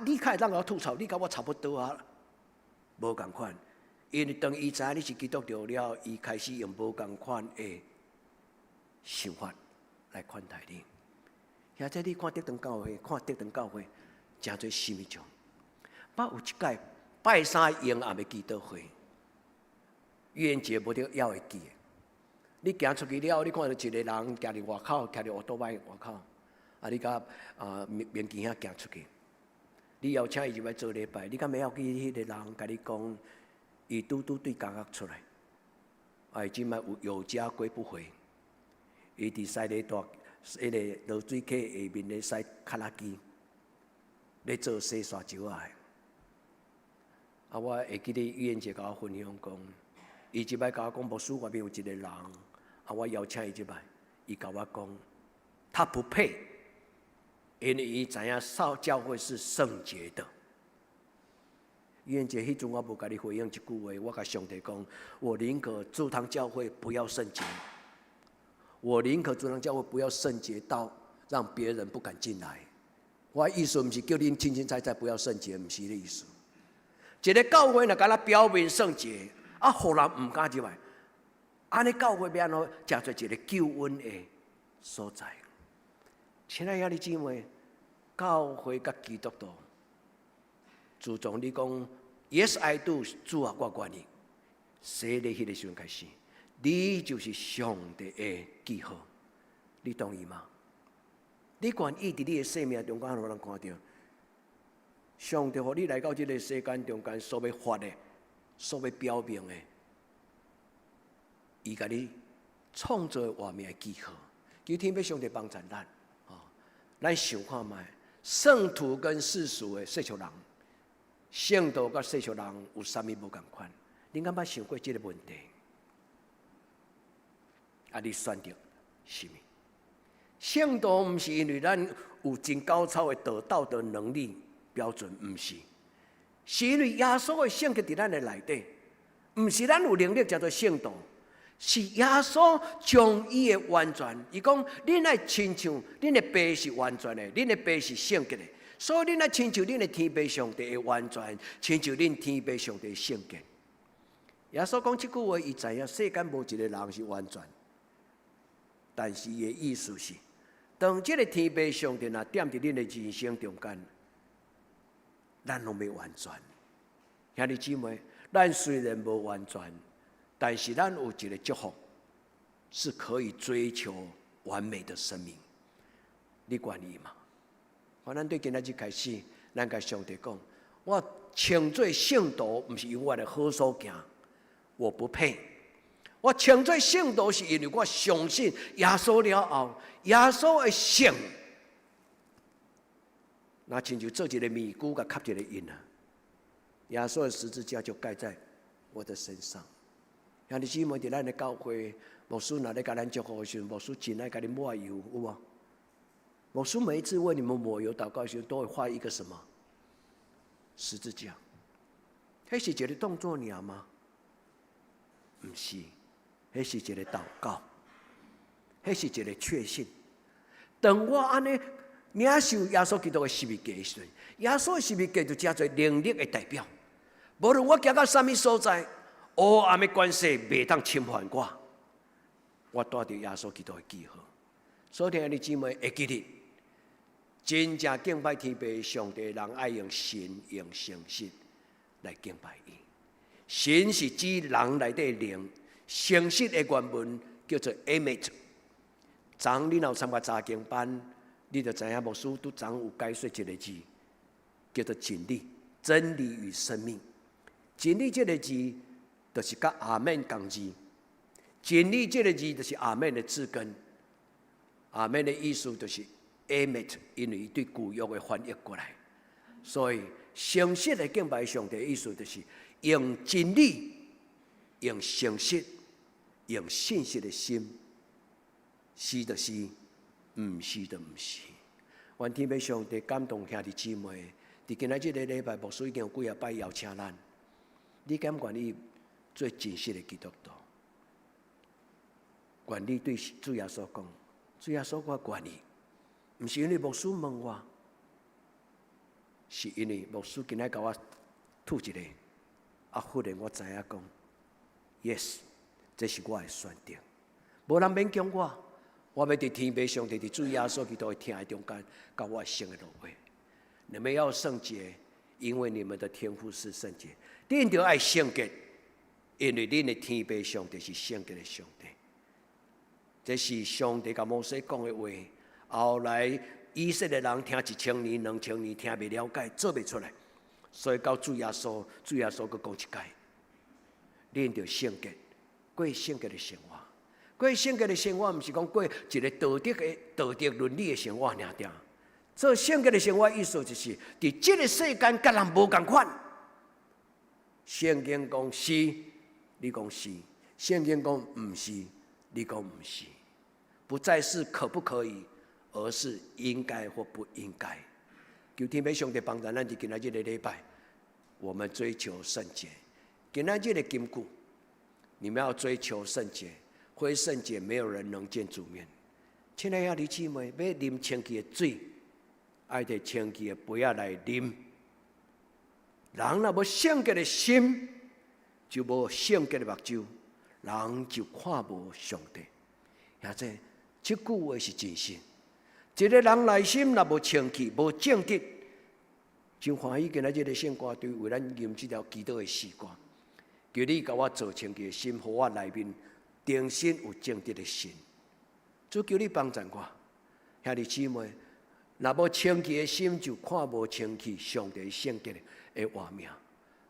你较会当甲我吐槽，你甲我差不多啊，无同款。因为当伊知影你是基督徒了，伊开始用无同款的想法来款待你。现在你看德堂教会，看德堂教会，真侪神秘种。捌有一届拜三营暗的祈祷会，愚人节无得要会记的。你行出去了，你看到一个人徛伫外口，徛伫乌托邦外口，你甲面镜遐行出去。你邀请伊入来做礼拜，你敢袂晓记迄个人甲你讲，伊拄对感觉出来，即摆有家归不回，伊伫西里大迄个落水溪下面咧洗卡拉机，咧做洗刷石仔。我会记得语言节甲我分享讲，伊即摆甲我讲，牧师外面有一个人，我邀请伊即摆，伊甲我讲，他不配。因为伊知影少教会是圣洁的。愚人节迄阵我无甲你回应一句话，我甲上帝讲：我宁可主堂教会不要圣洁，我宁可主堂教会不要圣洁到让别人不敢进来。我的意思不是叫恁清清彩彩不要圣洁，不是这意思。一个教会若敢若表面圣洁，互人唔敢入来，安尼教会要安怎成做一个救恩的所在？亲爱的兄弟姊妹，教会甲基督徒，自从你讲 Yes I do， 主啊，我愿意，洗礼迄个时阵开始，你就是上帝的记号，你同意吗？你愿意伫你的生命中间让人看到，上帝互你来到这个世间中间所要发的、所要表明的，伊甲你创造画面的记号，求天父上帝帮助咱。咱想看卖，圣徒跟世俗的世俗人，圣徒跟世俗人有啥物无共款？你敢捌想过这个问题？你选择什么？圣徒不是因为咱有真高超的道德能力标准，不是，是因为耶稣的圣洁在咱的内底，不是咱有能力叫做圣徒。是耶稣将伊的完全，伊讲：恁爱亲像恁的爸是完全的，恁的爸是圣洁的，所以恁爱亲像恁的天父上帝的完全，亲像恁天父上帝的圣洁。耶稣讲这句话，伊知影世间无一个人是完全，但是伊的意思是，当这个天父上帝若踮伫恁的人生中间，咱拢未完全。兄弟姊妹，咱虽然无完全。但是咱有一个祝福，是可以追求完美的生命。你愿意吗？我咱对今仔日开始，咱甲上帝讲：我称做圣徒，不是因为我的好所行，我不配。我称做圣徒，是因为我相信耶稣了后，耶稣的圣。那亲像做一个米糊，甲刻一个印啊。耶稣的十字架就盖在我的身上。兄弟姊妹，伫咱的教会，牧师若咧甲咱祝福的时候，牧师真爱甲你抹油，有无？牧师每一次为你们抹油祷告的时候，都会画一个什么十字架？那是一个动作尔吗？不是，那是一个祷告，那是一个确信。当我安尼领受耶稣基督的十字架的时候，耶稣的十字架就叫做能力的代表。无论我行到什么所在，黑暗的关系袂当侵犯我，我带着耶稣基督的记号。所听的姊妹会记得，真正敬拜天父上帝，人爱用神用诚实来敬拜伊。神是指人内底灵，诚实的原文叫做 emet。昨你若有参加查经班，你就知影牧师都昨有解说一个字，叫做真理，真理与生命。真理这个字，就是甲阿门同字。真理这个字，就是阿门的字根。阿门的意思就是 emet， 因为对旧约的翻译过来，所以诚实的敬拜上帝的意思就是用真理、用诚实、用信息的心，是就是，唔是就唔是。愿天父上帝感动兄弟姊妹，伫今仔日个礼拜，牧师已经有几啊摆邀请咱，你敢愿意做真实的基督徒？愿意对主耶稣讲，主耶稣我愿意，唔是因为牧师问我，是因为牧师今仔甲我吐一个，忽然我知影讲 ，yes， 这是我的选择，无人勉强我。我要伫天父上帝伫主耶稣基督的听的中间，甲我生的落位。你们要圣洁，因为你们的天父是圣洁。恁着爱圣洁，因为恁的天父上帝是圣洁的上帝。这是上帝甲摩西讲的话。后来以色列人听1000年、2000年听袂了解，做袂出来，所以到主耶稣佫讲一届，恁着圣洁，过圣洁的生活。过圣洁的生活，不是讲过一个道德伦理的生活尔定。做圣洁的生活意思就是，伫这个世间甲人无共款。圣经讲是，你讲是；圣经讲唔是，你讲唔是。不再是可不可以，而是应该或不应该。求天父上帝帮助咱伫今仔日的礼拜，我们追求圣洁。今仔日的金句，你们要追求圣洁。非圣洁，没有人能见主面。亲爱的兄弟姊妹，要啉清气的水，爱摕清气的杯仔来啉。人若无圣洁的心，就无圣洁的目睭，人就看无上帝。兄弟，这句话是真实。一个人内心若无清气、无正直，真欢喜今仔日的圣歌队为咱吟这条祈祷的诗歌。求你甲我做清气的心，互我内面。定心有正直的心，主求你帮助我，兄弟姊妹，若无清气的心，就看无清气上帝圣洁的画面。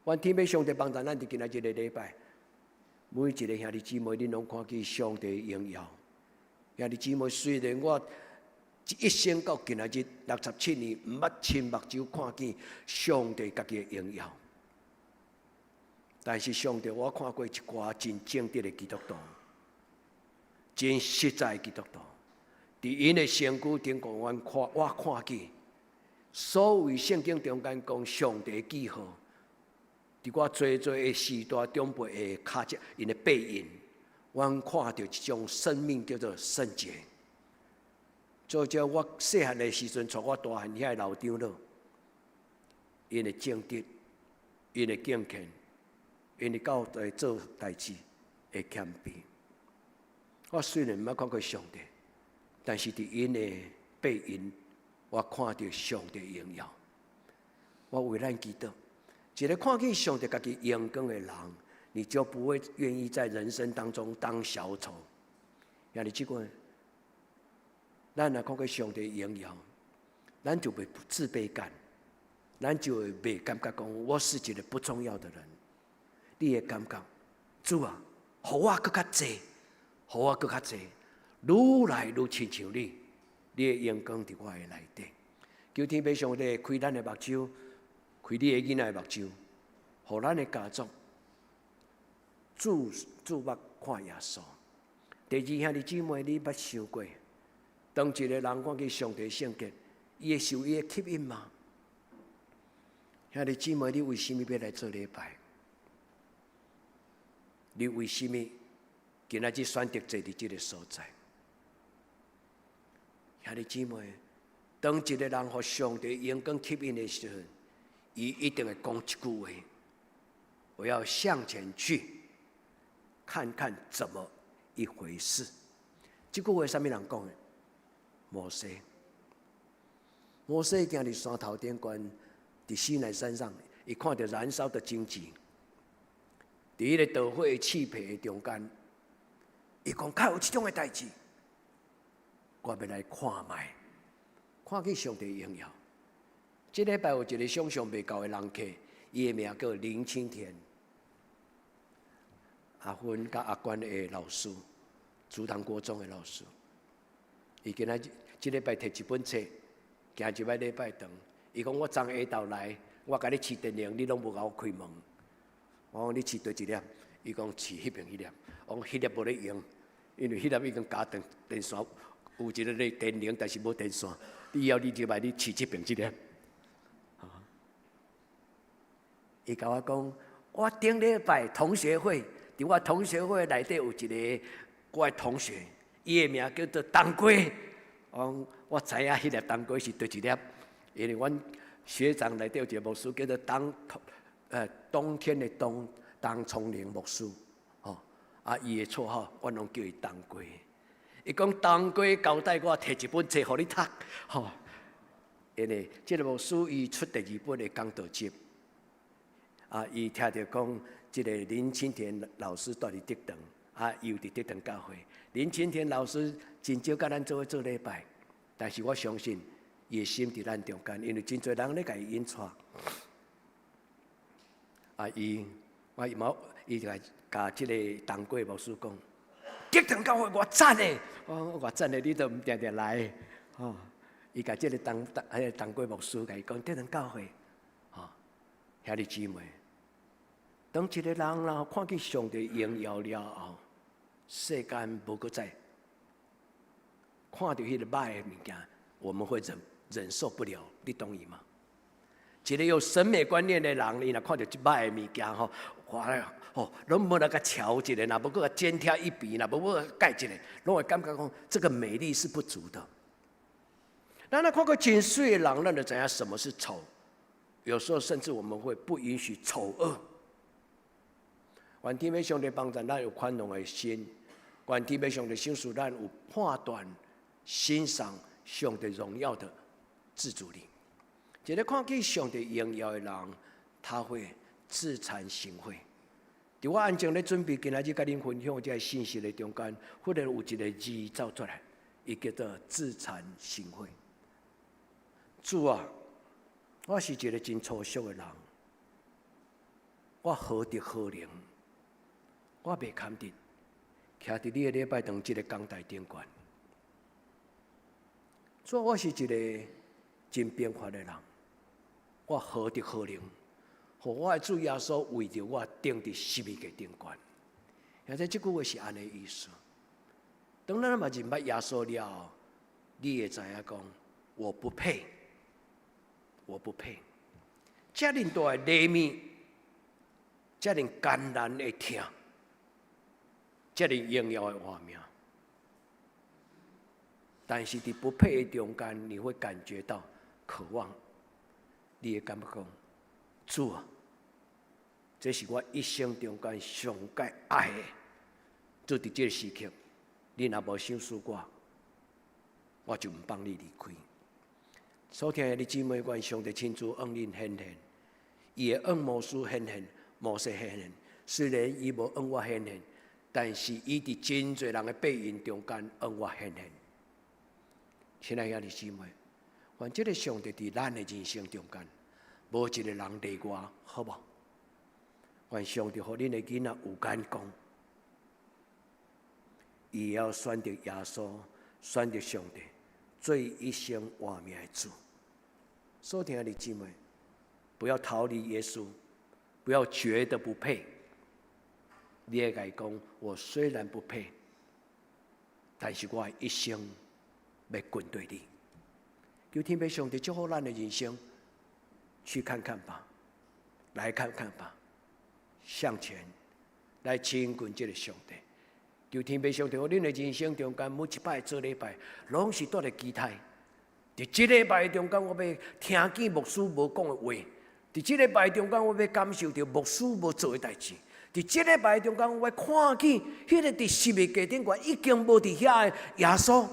愿天父上帝帮助咱伫今仔日的礼拜，每一个兄弟姊妹，恁拢看见上帝的荣耀。兄弟姊妹，虽然我一生到今仔日67年，毋捌亲目睭看见上帝家己的荣耀，但是上帝，我看过一寡真正直的基督徒。真实在的基督徒，伫因的身躯顶讲，我看见所有圣经中间讲上帝的记号，伫我做的时代长辈的脚迹，因的背影，我看到一种生命叫做圣洁。做者我细汉的时阵，带我大汉遐老长老，因的正直，因的敬虔，因的到来做代志会谦卑。我虽然毋捌看过上帝，但是伫因的背影，我看到上帝的荣耀。我为咱祈祷，一个看见上帝家己荣光的人，你就不会愿意在人生当中当小丑。兄弟姊妹，咱若看过上帝的荣耀，咱就袂自卑感，咱就会袂感觉讲我是一个不重要的人。你会感觉，主啊，互我更较济，互我更较济，愈来愈亲像你，你的阳光伫我的内底。求天父上帝开咱的目睭，开你的囡仔的目睭，互咱的家族注目看耶稣。第二，兄弟姊妹，你捌想过，当一个人看见上帝圣洁，伊会受伊的吸引吗？兄弟姊妹，你为什么要来做礼拜？你为什么今仔日选择坐伫这个所在？兄弟姊妹，当一个人互上帝阳光吸引的时候，伊一定会讲一句话：我要向前去，看看怎么一回事。这句话什么人讲的？摩西。摩西行伫山头顶悬，伫西奈山上，伊看到燃烧的荆棘，伫迄个导火的气皮中间，伊讲：较有这种的代志，我要来看卖，看见上帝荣耀。这礼拜有一个想象袂到的人客，伊的名叫林青田，阿芬甲阿关的老师，竹塘国中的老师。伊今仔这礼拜摕一本册，行一摆礼拜堂。伊讲我昨下昼来，我甲你试电铃，你拢无甲我开门。我讲你试对一粒？伊讲试迄边迄粒。我讲迄粒无咧用，因为迄粒已经加电线，有一个咧电铃，但是无电线。你以后你就来你试这边这粒。伊甲我讲，我顶礼拜同学会，伫我同学会内底有一个我的同学，伊的名叫做当归。我知影迄粒当归是对一粒，因为阮学长内底有一个牧师叫做冬天的当丛林牧师，伊的绰号我拢叫伊当归。伊讲当归交代我摕一本册互你读，因为这个牧师伊出第2本的讲道集。伊听到讲，这个林青田老师住伫德堂，又伫德堂教会。林青田老师真少甲咱做礼拜，但是我相信伊的心伫咱中间，因为真侪人咧甲伊引带。伊就甲这个当归牧师讲，德堂教会偌赞诶！偌赞诶，你都唔定定来。伊甲这个当归牧师甲伊讲，德堂教会，兄弟姊妹。当一个人若看见上帝荣耀了后，世间无搁再看到迄个歹的物件，我们会忍受不了，你同意吗？一个有审美观念的人，伊若看到这歹的物件拢无那个瞧一下，若无搁尖挑一比，若无搁盖一下，拢会感觉讲这个美丽是不足的。咱看过真水的人，咱就知影什么是丑。有时候甚至我们会不允许丑恶。愿天父上帝帮助咱有宽容的心，愿天父上帝赏赐咱有判断、欣赏上帝荣耀的自主力。一个看见上帝荣耀的人，他会自惭形秽。伫我安静咧准备今仔日甲恁分享这个信息的中间，忽然有一个字走出来，伊叫做自惭形秽。主啊，我是一个真粗俗的人，我何德何能？我袂堪得，徛伫你的礼拜堂这个讲台顶悬。所以我是一个真平凡的人，我何德何能？互我的主耶稣为着我钉伫十字架顶悬。现在这句话是安尼意思。当咱嘛认捌耶稣了后，你会知影讲，我不配，我不配。遮尔大的礼物，遮尔艰难的听。这里荣耀的画面，但是在不配的中间，你会感觉到渴望。你会感觉讲，主啊，这是我一生中间上界爱的。就在这个时刻，你若无赏赐我就唔帮你离开。所听的姊妹，愿上帝亲自恩恁显现，伊会恩摩西显现，摩西显现。虽然伊无恩我显现。但是，伊伫真侪人的背影中间，恩我显现。亲爱的兄弟姊妹，愿这个上帝在咱的人生中间，无一个人例外，好无？愿上帝予恁的囡仔有眼光，伊要选择耶稣，选择上帝，做一生活命的主。所听的姊妹，不要逃离耶稣，不要觉得不配。你会甲讲，我虽然不配，但是我一生要跟对你。求天父上帝祝福咱的人生，去看看吧，来看看吧，向前来亲近这个上帝。求天父上帝，我恁的人生中间每一摆做礼拜，拢是带着期待。在这礼拜中间，我要听见牧师无讲的话；在这礼拜中间，我要感受到牧师无做的代志；在这礼拜中间，我要看见迄个伫十字架顶悬已经无伫遐的耶稣，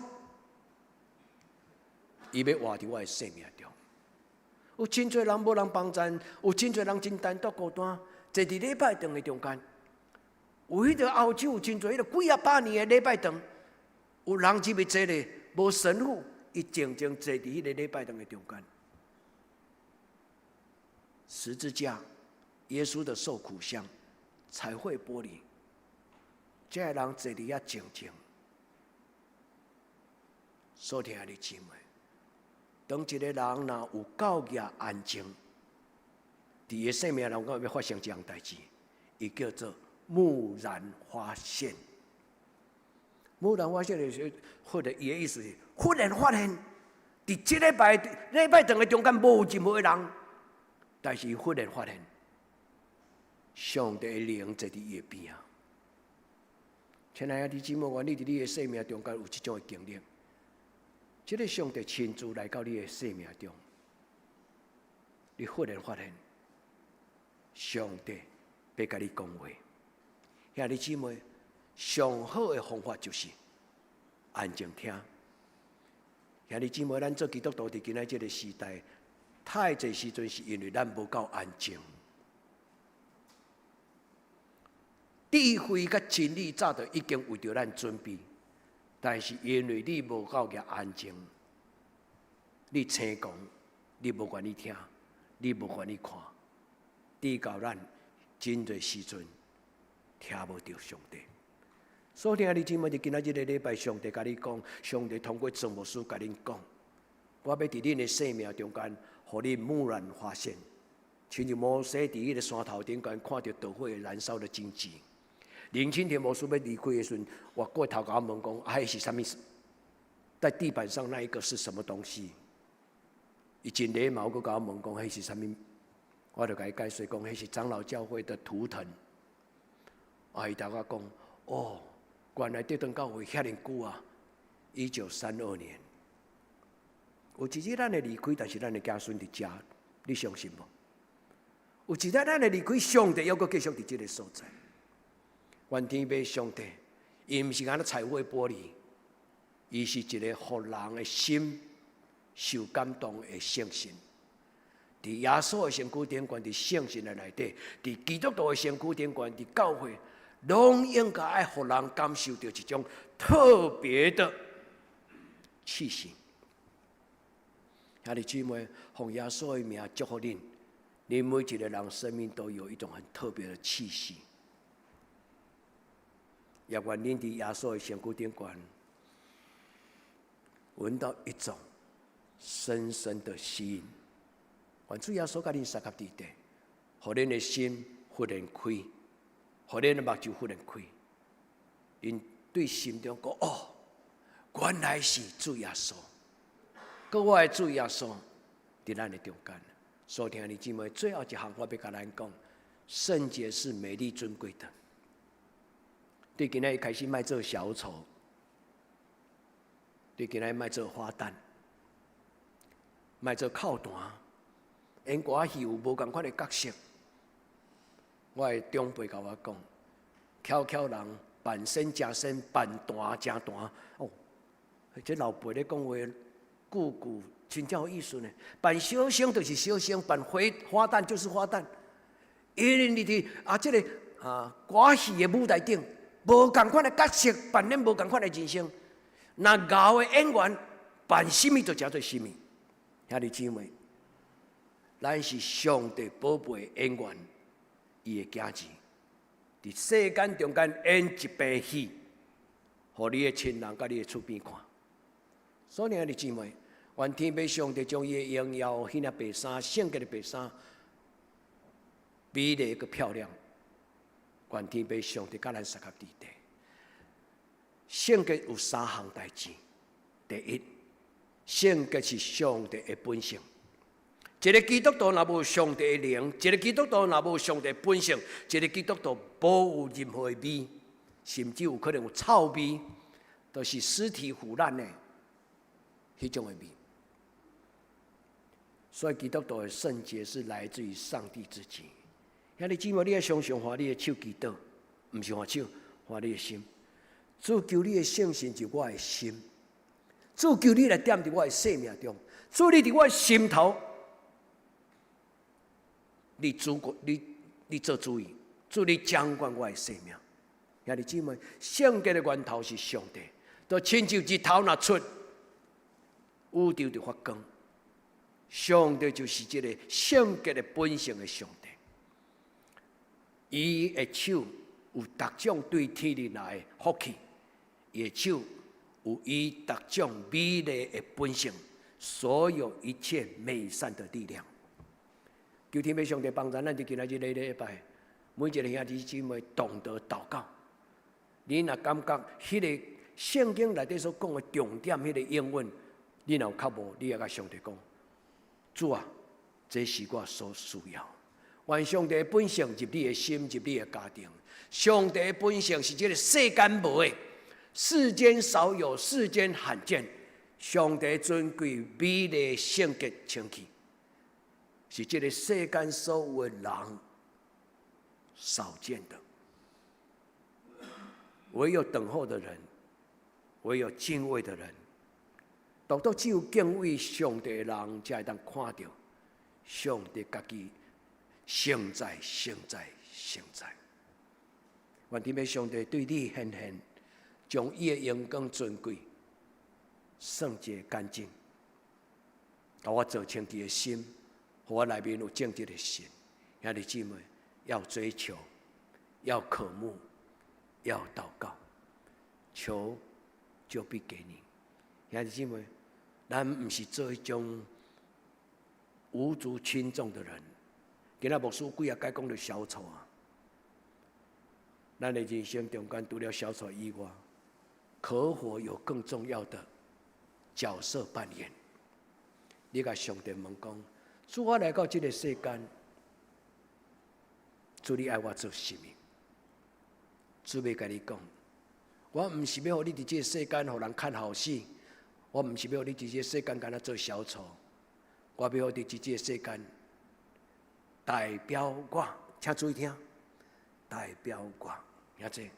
伊要活伫我的生命中。有真侪人无人帮衬，有真侪人真单独孤单，坐伫礼拜堂的中间。有迄个欧洲有真侪迄个几啊百年的礼拜堂，有人入去坐咧，无神父，伊静静坐伫迄个礼拜堂的中间。十字架，耶稣的受苦像，彩绘玻璃，这个人坐伫遐静静。所听的姊妹，当一个人若有够业安静，伫伊生命中要发生这样代志，伊叫做蓦然发现。蓦然发现的时候，或者伊的意思是忽然发现，伫这礼拜堂的中间无任何人，但是伊忽然发现，上帝的灵坐伫伊的边啊。亲爱的姊妹，愿你伫你的生命中间有这种的经历，这个上帝亲自来到你的生命中，你忽然发现，上帝要甲你讲话。兄弟姊妹，上好的方法就是安静听。兄弟姊妹，咱做基督徒伫今仔这个时代，太侪时阵是因为咱无够安静。智慧甲真理早就已经为着咱准备，但是因为你无够个安静，你青讲，你无愿意听，你无愿意看，抵到咱真侪时阵。听无到上帝，所以你姊妹，伫今仔日个礼拜，上帝甲你讲，上帝通过做牧师甲恁讲，我要伫恁的生命中间，互你蓦然发现，亲像摩西伫迄个山头顶间看到灯火燃烧的荆棘。林清田牧师要离开的时阵，我过头甲我问讲，迄是啥物事？在地板上那一个是什么东西？伊真礼貌，佮甲我问讲，迄是啥物？我就甲伊解释讲，迄是长老教会的图腾。伊甲我讲，哦，原来这段教会遐尼久啊！1932年，有一日咱会离开，但是咱的子孙伫遮，你相信无？有一日咱会离开，上帝还阁继续伫这个所在。愿天父上帝，伊毋是安尼彩绘玻璃，伊是一个互人的心受感动的圣心。伫耶稣的身躯顶悬，伫圣心的内底，伫基督徒的身躯顶悬，伫教会。拢应该爱互人感受到一种特别的气息。兄弟姊妹，奉耶稣的名祝福恁，恁每一个人生命都有一种很特别的气息。也愿恁伫耶稣的身躯顶悬，闻到一种深深的吸引。愿主耶稣甲恁三合伫地，互恁的心忽然开。互恁的目睭忽然开，恁对心中讲：哦，原来是主耶稣，搁我的主耶稣伫咱的中间。所以听你姊妹，最后一项我要甲咱讲：圣洁是美丽尊贵的。对今仔开始卖做小丑，对今仔卖做花旦，卖做靠弹，演歌戏有无共款的角色。我的长辈甲我讲，巧人扮仙真仙，扮弹真弹。哦，这老辈咧讲话，句真正有意思呢。扮小生就是小生，扮花旦就是花旦。因为你伫这个歌戏的舞台顶，无共款的角色，扮演无共款的人生。那熬的演员办什么就叫做什么。兄弟姊妹，咱是上帝宝贝的恩怨，伊的家子，伫世间中间演一部戏，互你的亲人甲你的厝边看。所以兄弟姊妹，愿天父上帝将伊的荣耀、迄领白衫、圣洁的白衫，美丽个漂亮。愿天父上帝甲咱三合伫地。圣洁有3项代志，第一，圣洁是上帝的本性。一个基督徒若无上帝的灵，一个基督徒若无上帝的本性，一个基督徒无有任何的味，甚至有可能有臭味，都是尸体腐烂的迄种的味。所以基督徒的圣洁是来自于上帝自己。兄弟姊妹，你要常常花你的手祈祷，唔是花手，花你的心。主求你的圣心入我的心，主求你来踮伫我的生命中，主你伫我的心头，你做主意，主你掌管我的生命。兄弟姊妹，圣洁的源头是上帝，都亲像日头若出，宇宙就发光。上帝就是这个圣洁的本性的上帝，伊的手有各种对天而来的福气。伊的手有伊各种美丽的本性，所有一切美善的力量。求天父上帝帮助咱伫今仔日礼拜，每一个兄弟姊妹懂得祷告。你若感觉迄个圣经内底所讲的重点，迄个英文，你若有较无，你也甲上帝讲：主啊，这是我所需要。愿上帝的本性入你的心，入你的家庭。上帝的本性是这个世间无的。世间少有，世间罕见。上帝尊贵、美丽、圣洁、清气，是这个世间所有的人少见的。唯有等候的人，唯有敬畏的人，独独只有敬畏上帝的人，才会当看到上帝家己圣在、圣在、圣在。愿天父上帝对你显现。将伊的阳光尊贵、圣洁、干净，甲我做清洁的心，互我内面有正直的心。兄弟姊妹，要追求，要渴慕，要祷告，求就必给你。兄弟姊妹，咱唔是做一种无足轻重的人。今仔牧师几啊解讲着小丑啊，咱的人生中间除了小丑以外，可否有更重要的角色扮演？你甲上帝问讲：主，我来到这个世间，主你爱我做什么？主要甲你讲，我唔是要互你伫这个世间互人看好戏，我唔是要互你伫这个世间干那做小丑，我要互你伫这个世间代表我，请注意听，代表我，听这。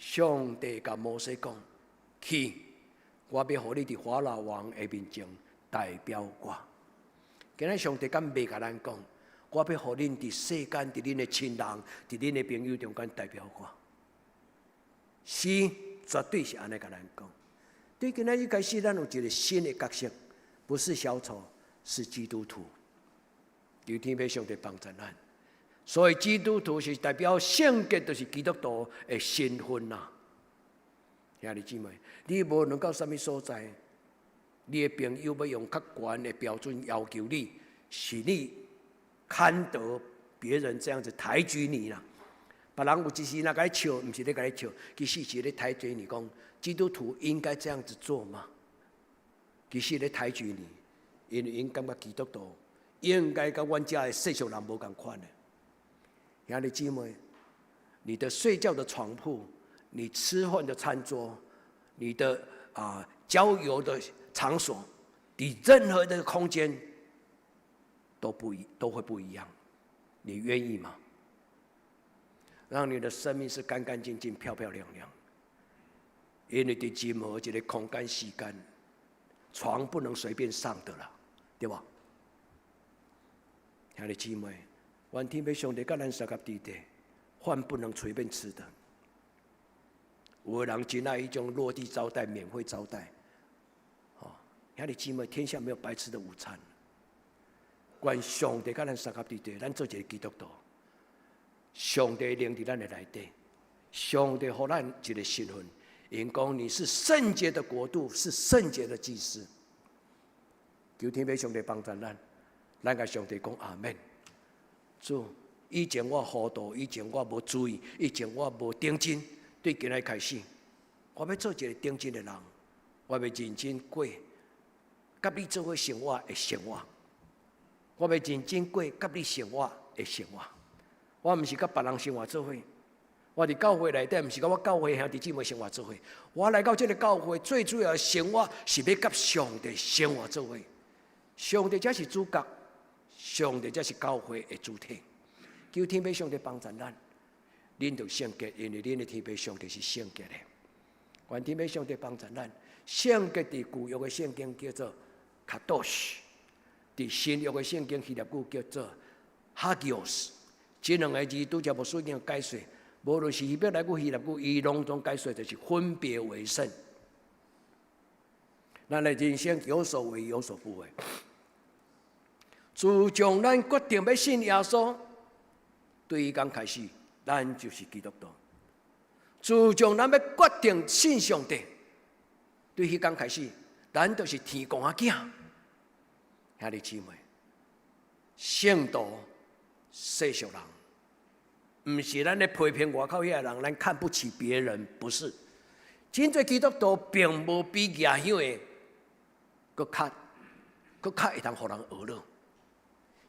上帝甲摩西讲：去，我要互你伫法老王的面前代表我。今日上帝敢袂甲咱讲，我要互恁伫世间、伫恁的亲人、伫恁的朋友中间代表我。是，绝对是安尼甲咱讲。对今仔日开始，咱有一个新的角色，不是小丑，是基督徒。求天父上帝帮助咱。所以基督徒是代表圣洁，就是基督徒的身份呐。兄弟姊妹，你无论到什么所在，你的朋友要用较悬的标准要求你，是你看得别人这样子抬举你啦。别人有一时那甲你笑，不是咧甲你笑，其实是咧抬举你，讲基督徒应该这样子做吗？其实咧抬举你，因为因感觉基督徒应该甲阮遮的世俗人无共款的。兄弟姊妹，你的睡觉的床铺，你吃饭的餐桌，你的郊游的场所，你任何的空间都会不一样。你愿意吗？让你的生命是干干净净、漂漂亮亮。因为伫任何一个空间时间，床不能随便上的啦，对吧？兄弟姊妹。愿天父上帝甲咱三合伫地，饭不能随便吃的。有的人真爱迄种落地招待、免费招待，兄弟姊妹，天下没有白吃的午餐。愿上帝甲咱三合伫地，咱做一个基督徒。上帝灵伫咱的内底，上帝予咱一个身份，因讲你是圣洁的国度，是圣洁的祭司。求天父上帝帮助咱，咱甲上帝讲阿们。主，以前我糊涂，以前我无注意，以前我无定真，对今仔开始，我要做一个定真的人，我要认真过，甲你做伙生活的生活。我要认真过，甲你生活的生活。我毋是甲别人生活做伙，我伫教会内底，毋是甲我教会兄弟姊妹生活做伙。我来到这个教会，最主要的生活是要甲上帝生活做伙。上帝才是主角，上帝才是教会的主体。求天父上帝帮助咱，恁着圣洁，因为恁的天父上帝是圣洁的。愿天父上帝帮助咱，圣洁伫旧约的圣经叫做卡多西。伫新约的圣经希腊语叫做 hagios， 这两个字拄则无水经解说，无论是希伯来语、希腊语，伊拢总解说就是分别为圣。咱的人生有所为，有所不为。自从咱决定要信耶稣，对伊刚开始，咱就是基督徒。自从咱要决定信上帝，对迄刚开始，咱就是天公仔囝。兄弟姊妹，圣徒、世俗人，唔是咱咧批评外口遐人，咱看不起别人，不是。真侪基督徒并无比亚乡的搁较会当互人学了。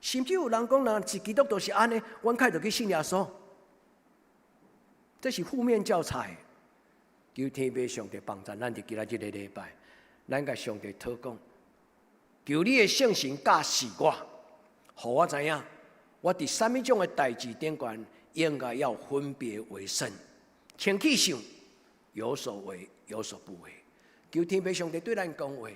甚至有人讲，人是基督徒是安尼，阮开就去信耶稣，这是负面教材。求天父上帝帮助咱，伫今仔日个礼拜，咱甲上帝讨讲。求你的圣神教示我，互我知影，我伫什么种的代志顶悬应该要分别为圣，清气上有所为，有所不为。求天父上帝对咱讲话。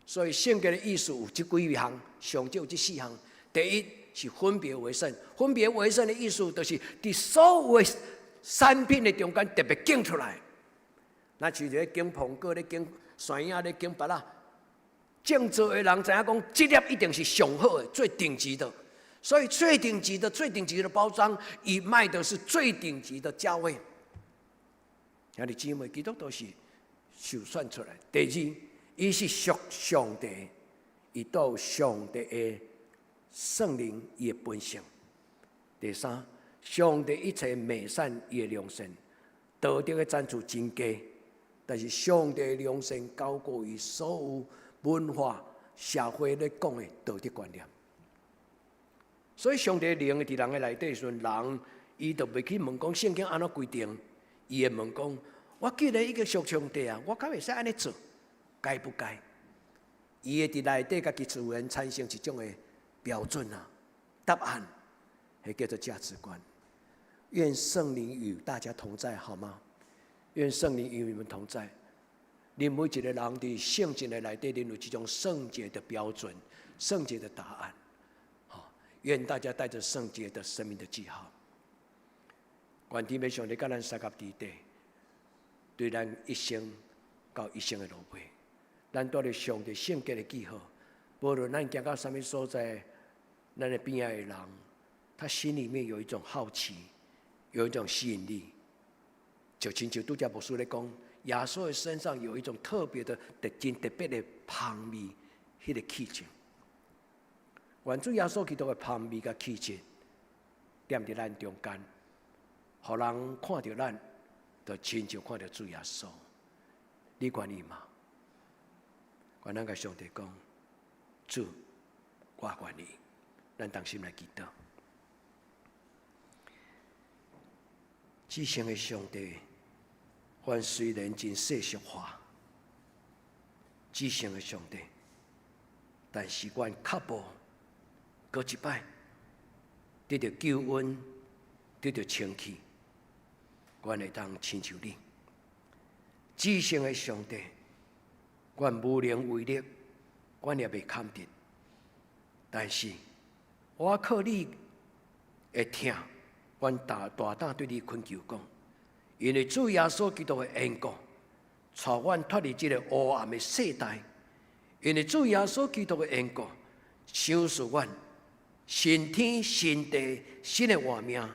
所以圣洁的意思有这几项，上少有这4项。第一是分别为圣，分别为圣的意思就是伫所有的产品的中间特别拣出来。那像咧拣苹果、咧拣山影、咧拣芭乐。正做的人知影讲，这粒一定是上好的、最顶级的，所以最顶级的包装，伊卖的是最顶级的价位。兄弟姊妹，基督徒是受选出来。第二，伊是属上帝，伊都有上帝的圣灵伊的本性。第三，上帝一切美善伊的良善，道德的赞助真假，但是上帝的良善高过于所有文化、社会咧讲的道德观念，所以上帝灵伫人的内底时阵，人伊就袂去问讲圣经安怎规定，伊会问讲：我既然一个属上帝啊，我敢会使安尼做，该不该？伊会伫内底家己自然产生一种的标准啊，答案，迄叫做价值观。愿圣灵与大家同在，好吗？愿圣灵与你们同在。恁每一个人伫圣经的内底，恁有这种圣洁的标准、圣洁的答案。好，愿大家带着圣洁的生命的记号。愿天父上帝甲咱三合伫地，对咱一生到一生的路陪。咱带着上帝圣洁的记号，无论咱行到什么所在，咱的边仔的人，他心里面有一种好奇，有一种吸引力。就亲像拄则牧师咧讲。耶稣的身上有一种特别的、真特别的香味，迄个气质。愿主耶稣基督的香味甲气质，踮伫咱中间，互人看到咱，就亲像看到主耶稣。你愿意吗？愿咱甲上帝讲，主，我愿意。咱同心来祈祷。至圣的上帝。阮虽然真世俗化，至圣的上帝，但是阮确保，搁一摆得到救恩，得到清气，阮会当亲像你。至圣的上帝，阮无能为力，阮也袂堪得。但是我靠你会听，阮大胆对你恳求讲。因为主耶稣基督的缘故，带阮脱离这个黑暗的世代，因为主耶稣基督的缘故，赏赐阮新天新地新的活命，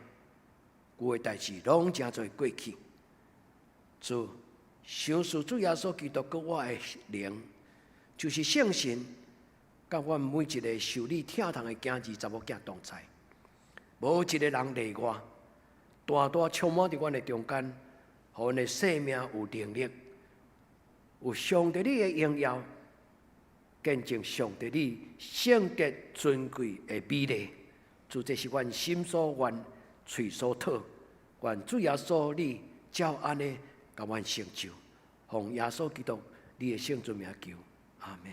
有的代志拢真侪过去。主赏赐主耶稣基督给我的灵，就是圣神，甲阮每一个受你疼痛的囝儿查某囝同在。无一个人例外，大大充满伫阮的中间，互阮的生命有能力，有上帝你的荣耀，见证上帝你圣洁尊贵的美丽。主，这是阮心所愿、嘴所讨，愿主耶稣你照安尼甲阮成就。奉耶稣基督你的圣尊名求，阿门。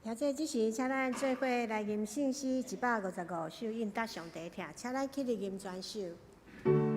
听这即时，请咱做伙来吟圣诗155首，应答上帝听，请咱起立吟全首。Amen.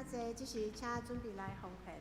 坐，即时请准备来奉献。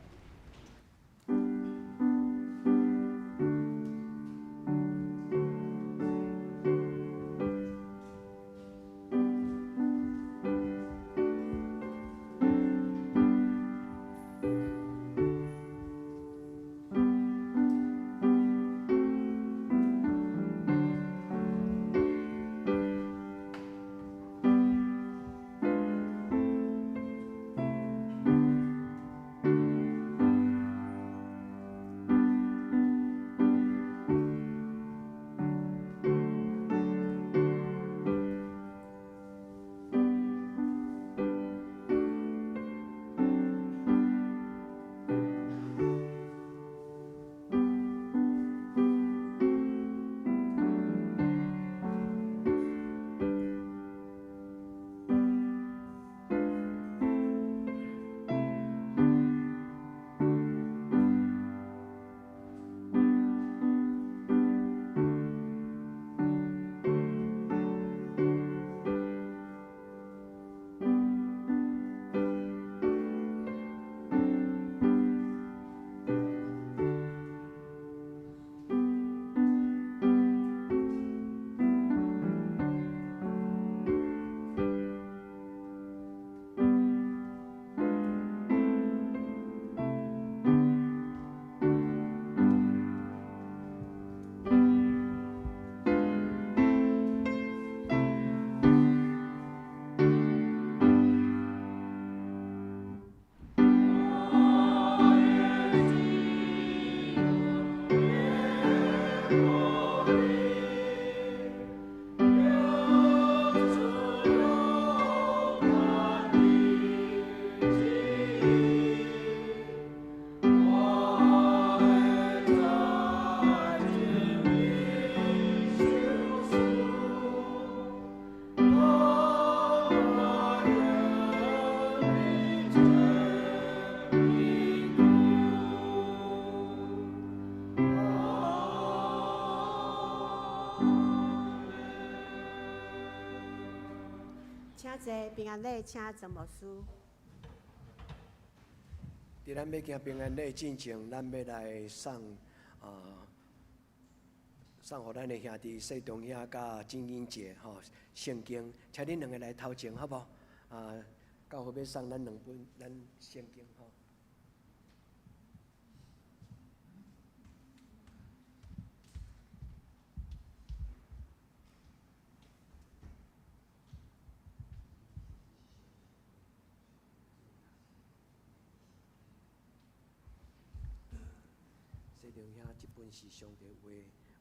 请坐，平安礼请陈牧师。伫咱要行平安礼进前，咱要来送送互咱的兄弟谢东兄甲金英姐圣经，请恁两个来头前好不好？教会要送咱两本咱圣经谢东兄，这本是上帝话，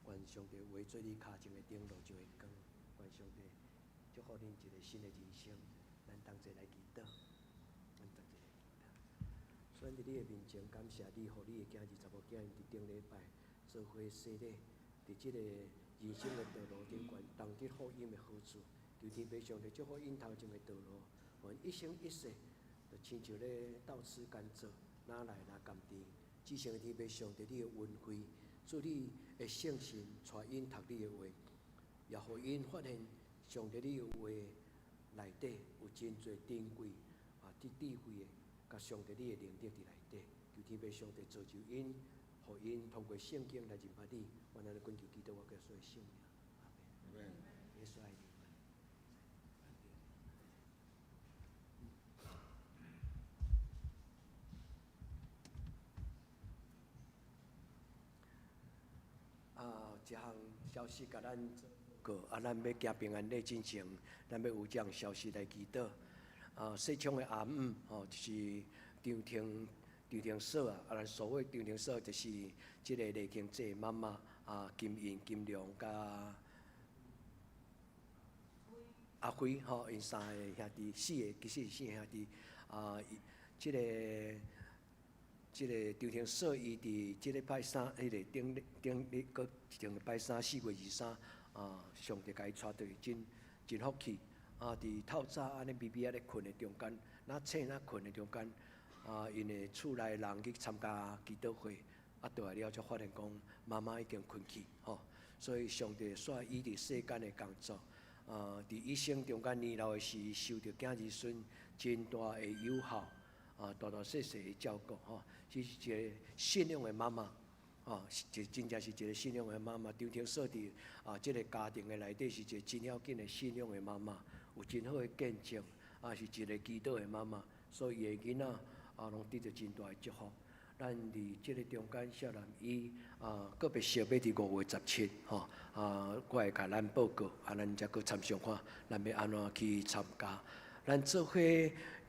愿上帝话做你脚前的灯路就会光。愿上帝祝福恁一个新的人生。咱同齐来祈祷，选伫你的面前，感谢你，互你的囝儿查某囝伫顶礼拜做伙洗礼，伫即个人生的道路顶悬，同得福音的好处。求天父上帝祝福因头前的道路，愿一生一世，就亲像咧倒刺甘蔗，哪来哪甘甜。只想天父上帝你的恩惠，祝你的圣神带因读你的话，也互因发现上帝你的话内底有真侪珍贵智慧的，甲上帝你的灵力伫内底。求天父上帝造就因，互因通过圣经来认捌你。我咱来恳求祈祷，我叫所有圣名。阿门。耶稣爱你。一项消息甲咱个咱要行平安礼进前，咱要有这样消息来祈祷。细昌的阿姆就是张廷嫂咱所谓张廷嫂就是即个李庆姐妈妈金英、金良甲阿辉因三个兄弟，其实是四个兄弟即个张廷嫂伊伫即礼拜三，迄个顶个一顶礼拜三4月23，上帝甲伊带倒去，真福气。伫透早安尼微微咧困的中间，醒困的中间，因的厝内人去参加祈祷会，倒来了才发现讲妈妈已经困去所以上帝煞伊伫世间的工作，伫一生中间年老的时受着囝儿孙真大的友好。大大细细的照顾吼，这是一个信仰的妈妈。真正是一个信仰的妈妈，张婷说伫这个家庭的内底是一个真要紧的信仰的妈妈，有真好的见证，是一个祈祷的妈妈，所以伊的囡仔拢得到真大的祝福。咱伫这个中间，少年伊个别小要伫5月17，我会甲咱报告，咱才去参详看，咱要安怎去参加。咱做伙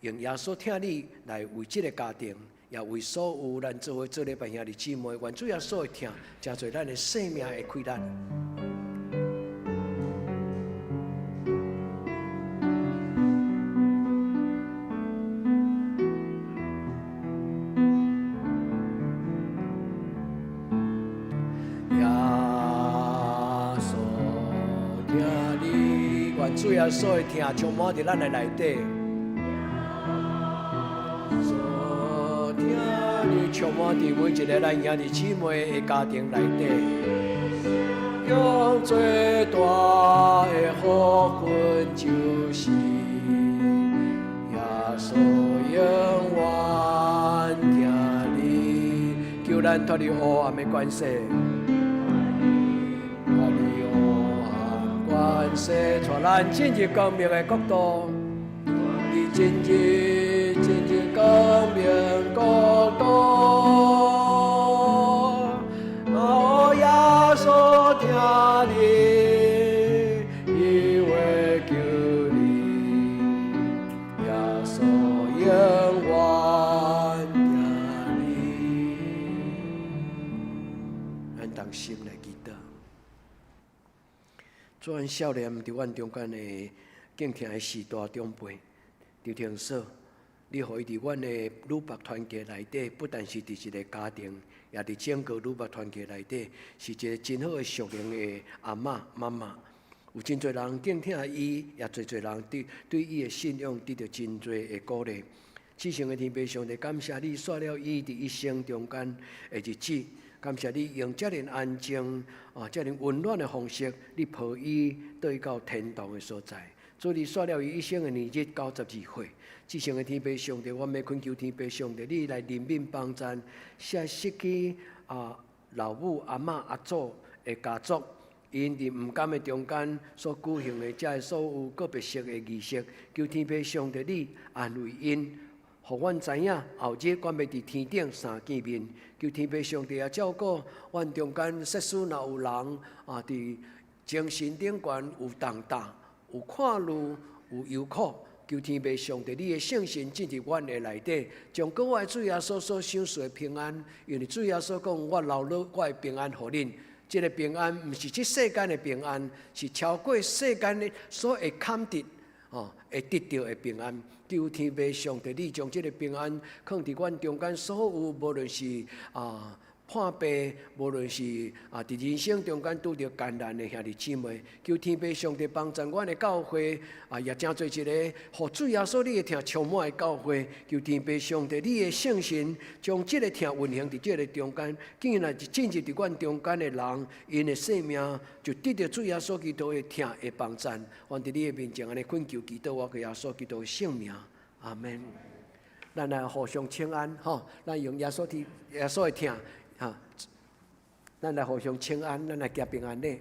用耶稣听你来为这个家庭，也为所有咱做伙做礼拜兄弟姊妹，愿主耶稣会听，真侪咱的生命会开咱。主耶稣会听，充满伫咱的内底。所听你充满伫每一个咱兄弟姊妹的家庭内底，用最大的福分就是耶稣永远听你，求咱脱离黑暗的关系。万世带咱进入光明的国度，你进入光明国度，哦，耶稣听你，伊会救你，耶稣永远听你，咱同心来祈祷。做阮少年伫阮中间的敬听的时代长辈，就听说，你互伊伫阮的女伯团契内底，不但是伫一个家庭，也伫整个女伯团契内底，是一个真好的属灵的阿嬷妈妈。有真侪人敬听伊，也侪人对伊的信仰得到真侪的鼓励。至圣的天父上帝，感谢你选了伊伫一生中间的日子。感谢你用遮尔安静、遮尔温暖的方式，你抱伊对到天堂的所在。主，你选了伊一生的年日92岁。至圣的天父上帝，我们恳求天父上帝，你来怜悯帮助，些失去老母、阿嬷、阿祖的家族，因伫毋甘的中间所举行的遮所有个别式的仪式，求天父上帝你安慰因。互阮知影，后日阮要伫天顶相见面，求天父上帝也照顾阮中间，设施若有人伫精神顶悬有重担、有看路、有忧苦，求天父上帝你的圣神进入阮的内底，将各位主耶稣所享受的平安，因为主耶稣讲，我留落我的平安互恁。这个平安毋是这世间的平安，是超过世间的所会坎得。会得到的平安，求天父上帝，你将这个平安放伫阮中间所有，无论是破病，无论是伫人生中间拄着艰难的兄弟姊妹，求天父上帝帮助阮的教会，也真做一个互主耶稣你的听充满的教会，求天父上帝你的圣神将这个听运行伫这个中间，竟然是进入伫阮中间的人，因的生命就得到主耶稣基督的听的帮助。我伫你的面前安尼恳求祈祷，我给耶稣基督的圣名，阿门。咱来互相请安，咱用耶稣的听。咱来互相请安，咱来行平安礼。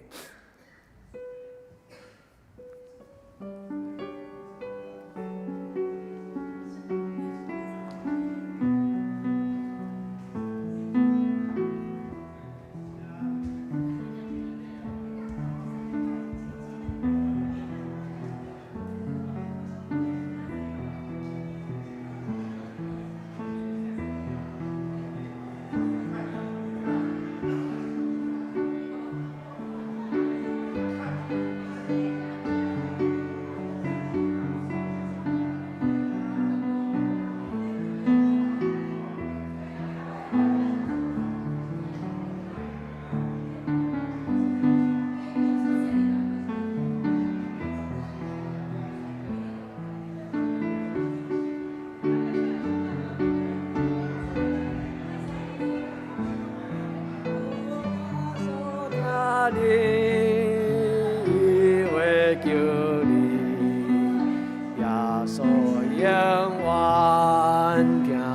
永远听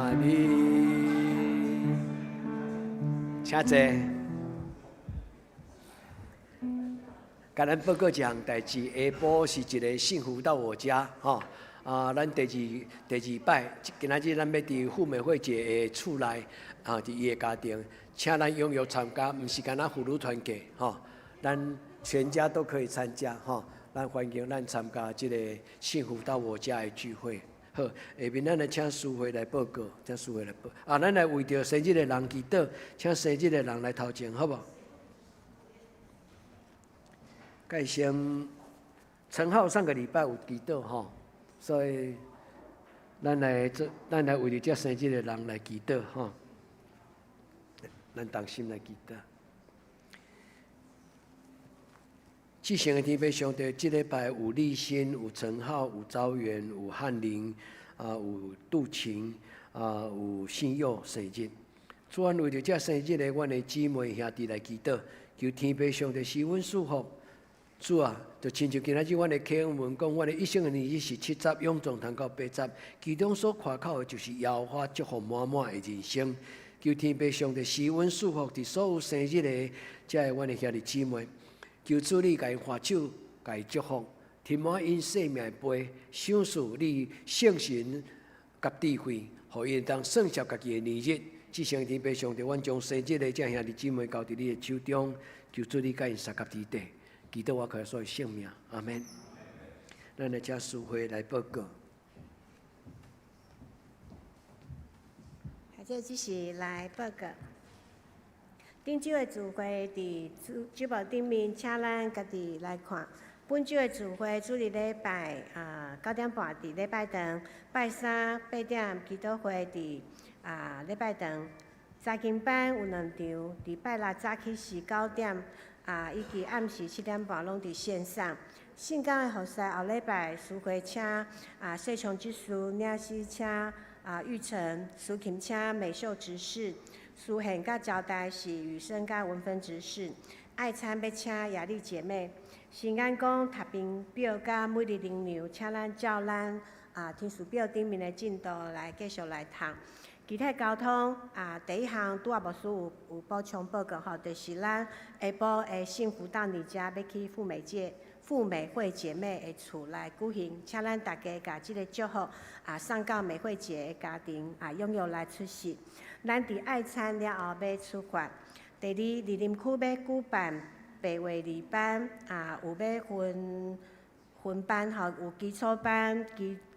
请坐。甲咱报告一项代志，下晡是一个幸福到我家，吼。咱第二摆，今仔日咱要伫富美会节的厝内，伫伊的家庭，请咱踊跃参加，毋是干那妇女团契，吼，咱全家都可以参加，吼。咱欢迎咱参加这个幸福到我家的聚会。好，下面咱来请师会来报告，请师会来报。咱来为着生日的人祈祷，请生日的人来头前，好无？介先陈浩上个礼拜有祈祷吼，所以咱来为着这生日的人来祈祷吼，咱同心来祈祷。至圣的天父上帝，这礼拜有立新、有陈浩、有昭元、有翰林，有杜晴，有信佑生日。主啊，为着这生日的阮的姊妹兄弟来祈祷，求天父上帝赐阮祝福。主啊，就亲像今仔日阮的启恩文讲，阮的一生的年日是7集，永壮谈到8集，其中所夸口的就是耀华祝福满满的人生。求天父上帝赐阮祝福，伫所有生日的这个阮的兄弟姊妹。求主你甲伊发手，甲伊祝福，填满因生命的杯，享受你圣神甲智慧，互因当算接家己的年日。至圣天父上帝，阮将生日的这兄弟姊妹交伫你的手中，求主你甲因三甲之地，祈祷我可所有性命，阿免。咱来请师会来报告。这只是来报告。顶周的聚会伫酒报顶面，请咱家己来看。本周的聚会主日礼拜9点半伫礼拜堂，拜三8点祈祷会伫礼拜堂。早经班有2场，伫拜六早起是9点，以及暗时7点半拢伫线上。圣港的服侍后礼拜师会请谢琼执事、领诗请玉成、苏琴请美秀执事。书献甲招待是雨生甲文芬执事，爱餐要请雅丽姐妹，是眼讲读兵表甲每日灵粮，请咱照咱天书表顶面的进度来继续来读。其他交通第一项拄啊牧师有补充报告吼，就是咱下晡的幸福到你家要去富美会姐妹的厝来举行，请咱大家甲即个祝福送到美惠姐的家庭踊跃来出席。咱伫爱餐了后要出发。第二，梨林区要举办白话二班，有要分班吼，有基础班、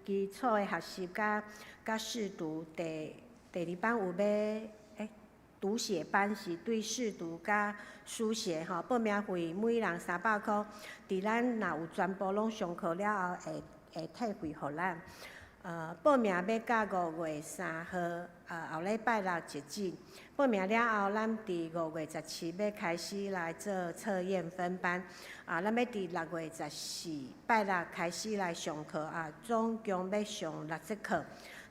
基础的学习甲试读。第二班有要读写班，是对试读甲书写吼，报名费每人300块。伫咱若有全部拢上课了后，会退费互咱。报名要到5月3号，后礼拜六截止。报名了后，咱伫5月17要开始来做测验分班。咱要伫6月14拜六开始来上课，总共要上60课。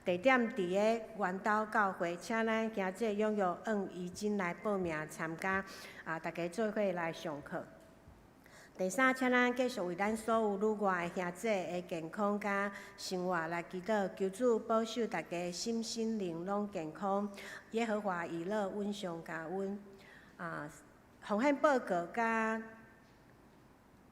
地点伫个元岛教会，请咱今仔踊跃按遗金来报名参加，大家做伙来上课。第三，请咱继续为咱所有女外的兄弟的健康甲生活来祈祷，求主保守大家心身灵拢健康，耶和华以乐稳上加稳。奉献报告甲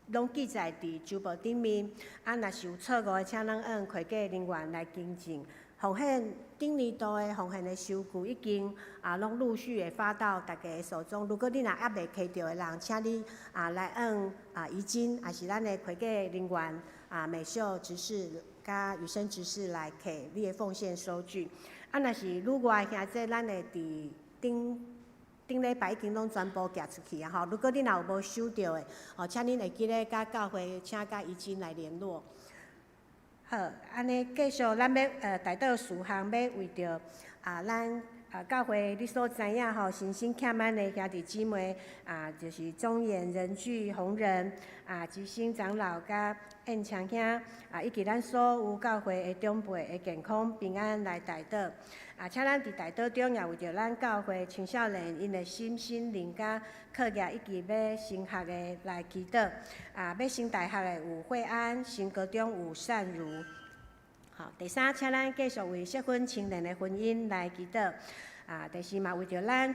拢记载伫周报顶面，若是有错误的，请咱按会计人员来更正。奉献顶年度的奉献的收据已经拢陆续会发到大家的手中。如果你若还袂摕到的人，请你来按遗金，也是咱的会计人员美秀执事甲雨生执事来摕你的奉献收据。若是女外兄弟，咱会伫顶礼拜已经拢全部寄出去啊！如果你若有无收到的，请恁会记咧甲教会请甲遗金来联络。好，安尼继续，咱要大道事项要为着咱教会你所知影吼，信心欠满的兄弟姊妹就是中原人聚红人吉星长老甲燕强兄以及咱所有教会的长辈的健康平安来大道。请咱伫大道中也为着咱教会青少年因的心身灵甲课业以及要升学的来祈祷。要升大学的有惠安，升高中有善如。好，第三，请咱继续为适婚青年的婚姻来祈祷。第四嘛，为着咱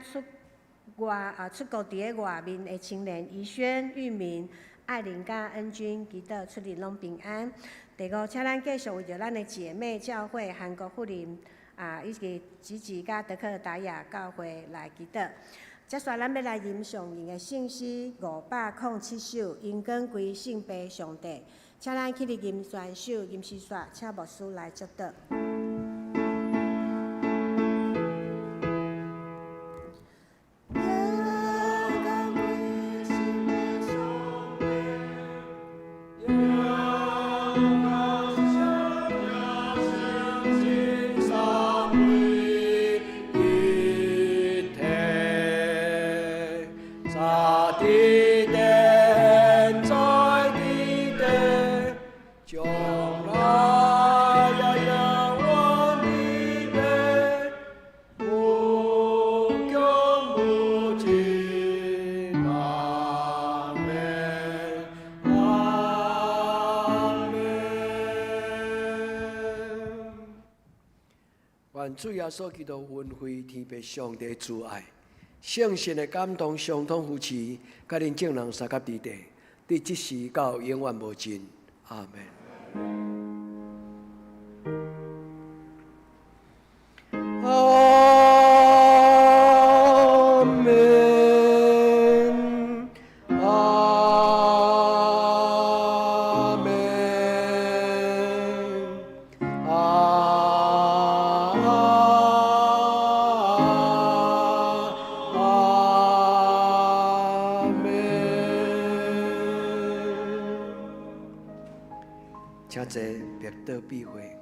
出国伫个外面的青年怡轩、玉明、艾琳甲恩君，祈祷出入拢平安。第五，请咱继续为着咱的姐妹教会韩国福林以及吉吉甲德克达雅教会来祈祷。接下来咱要来吟上人的信息507首，因根归圣父上帝。请咱起立吟选首吟诗选，请牧师来接导。愿主耶稣基督恩惠天父上帝慈爱，圣神的感动相通扶持，甲恁众人三甲地地，伫即时到永远无尽。阿门。阿门。阿门。请坐，别倒闭会。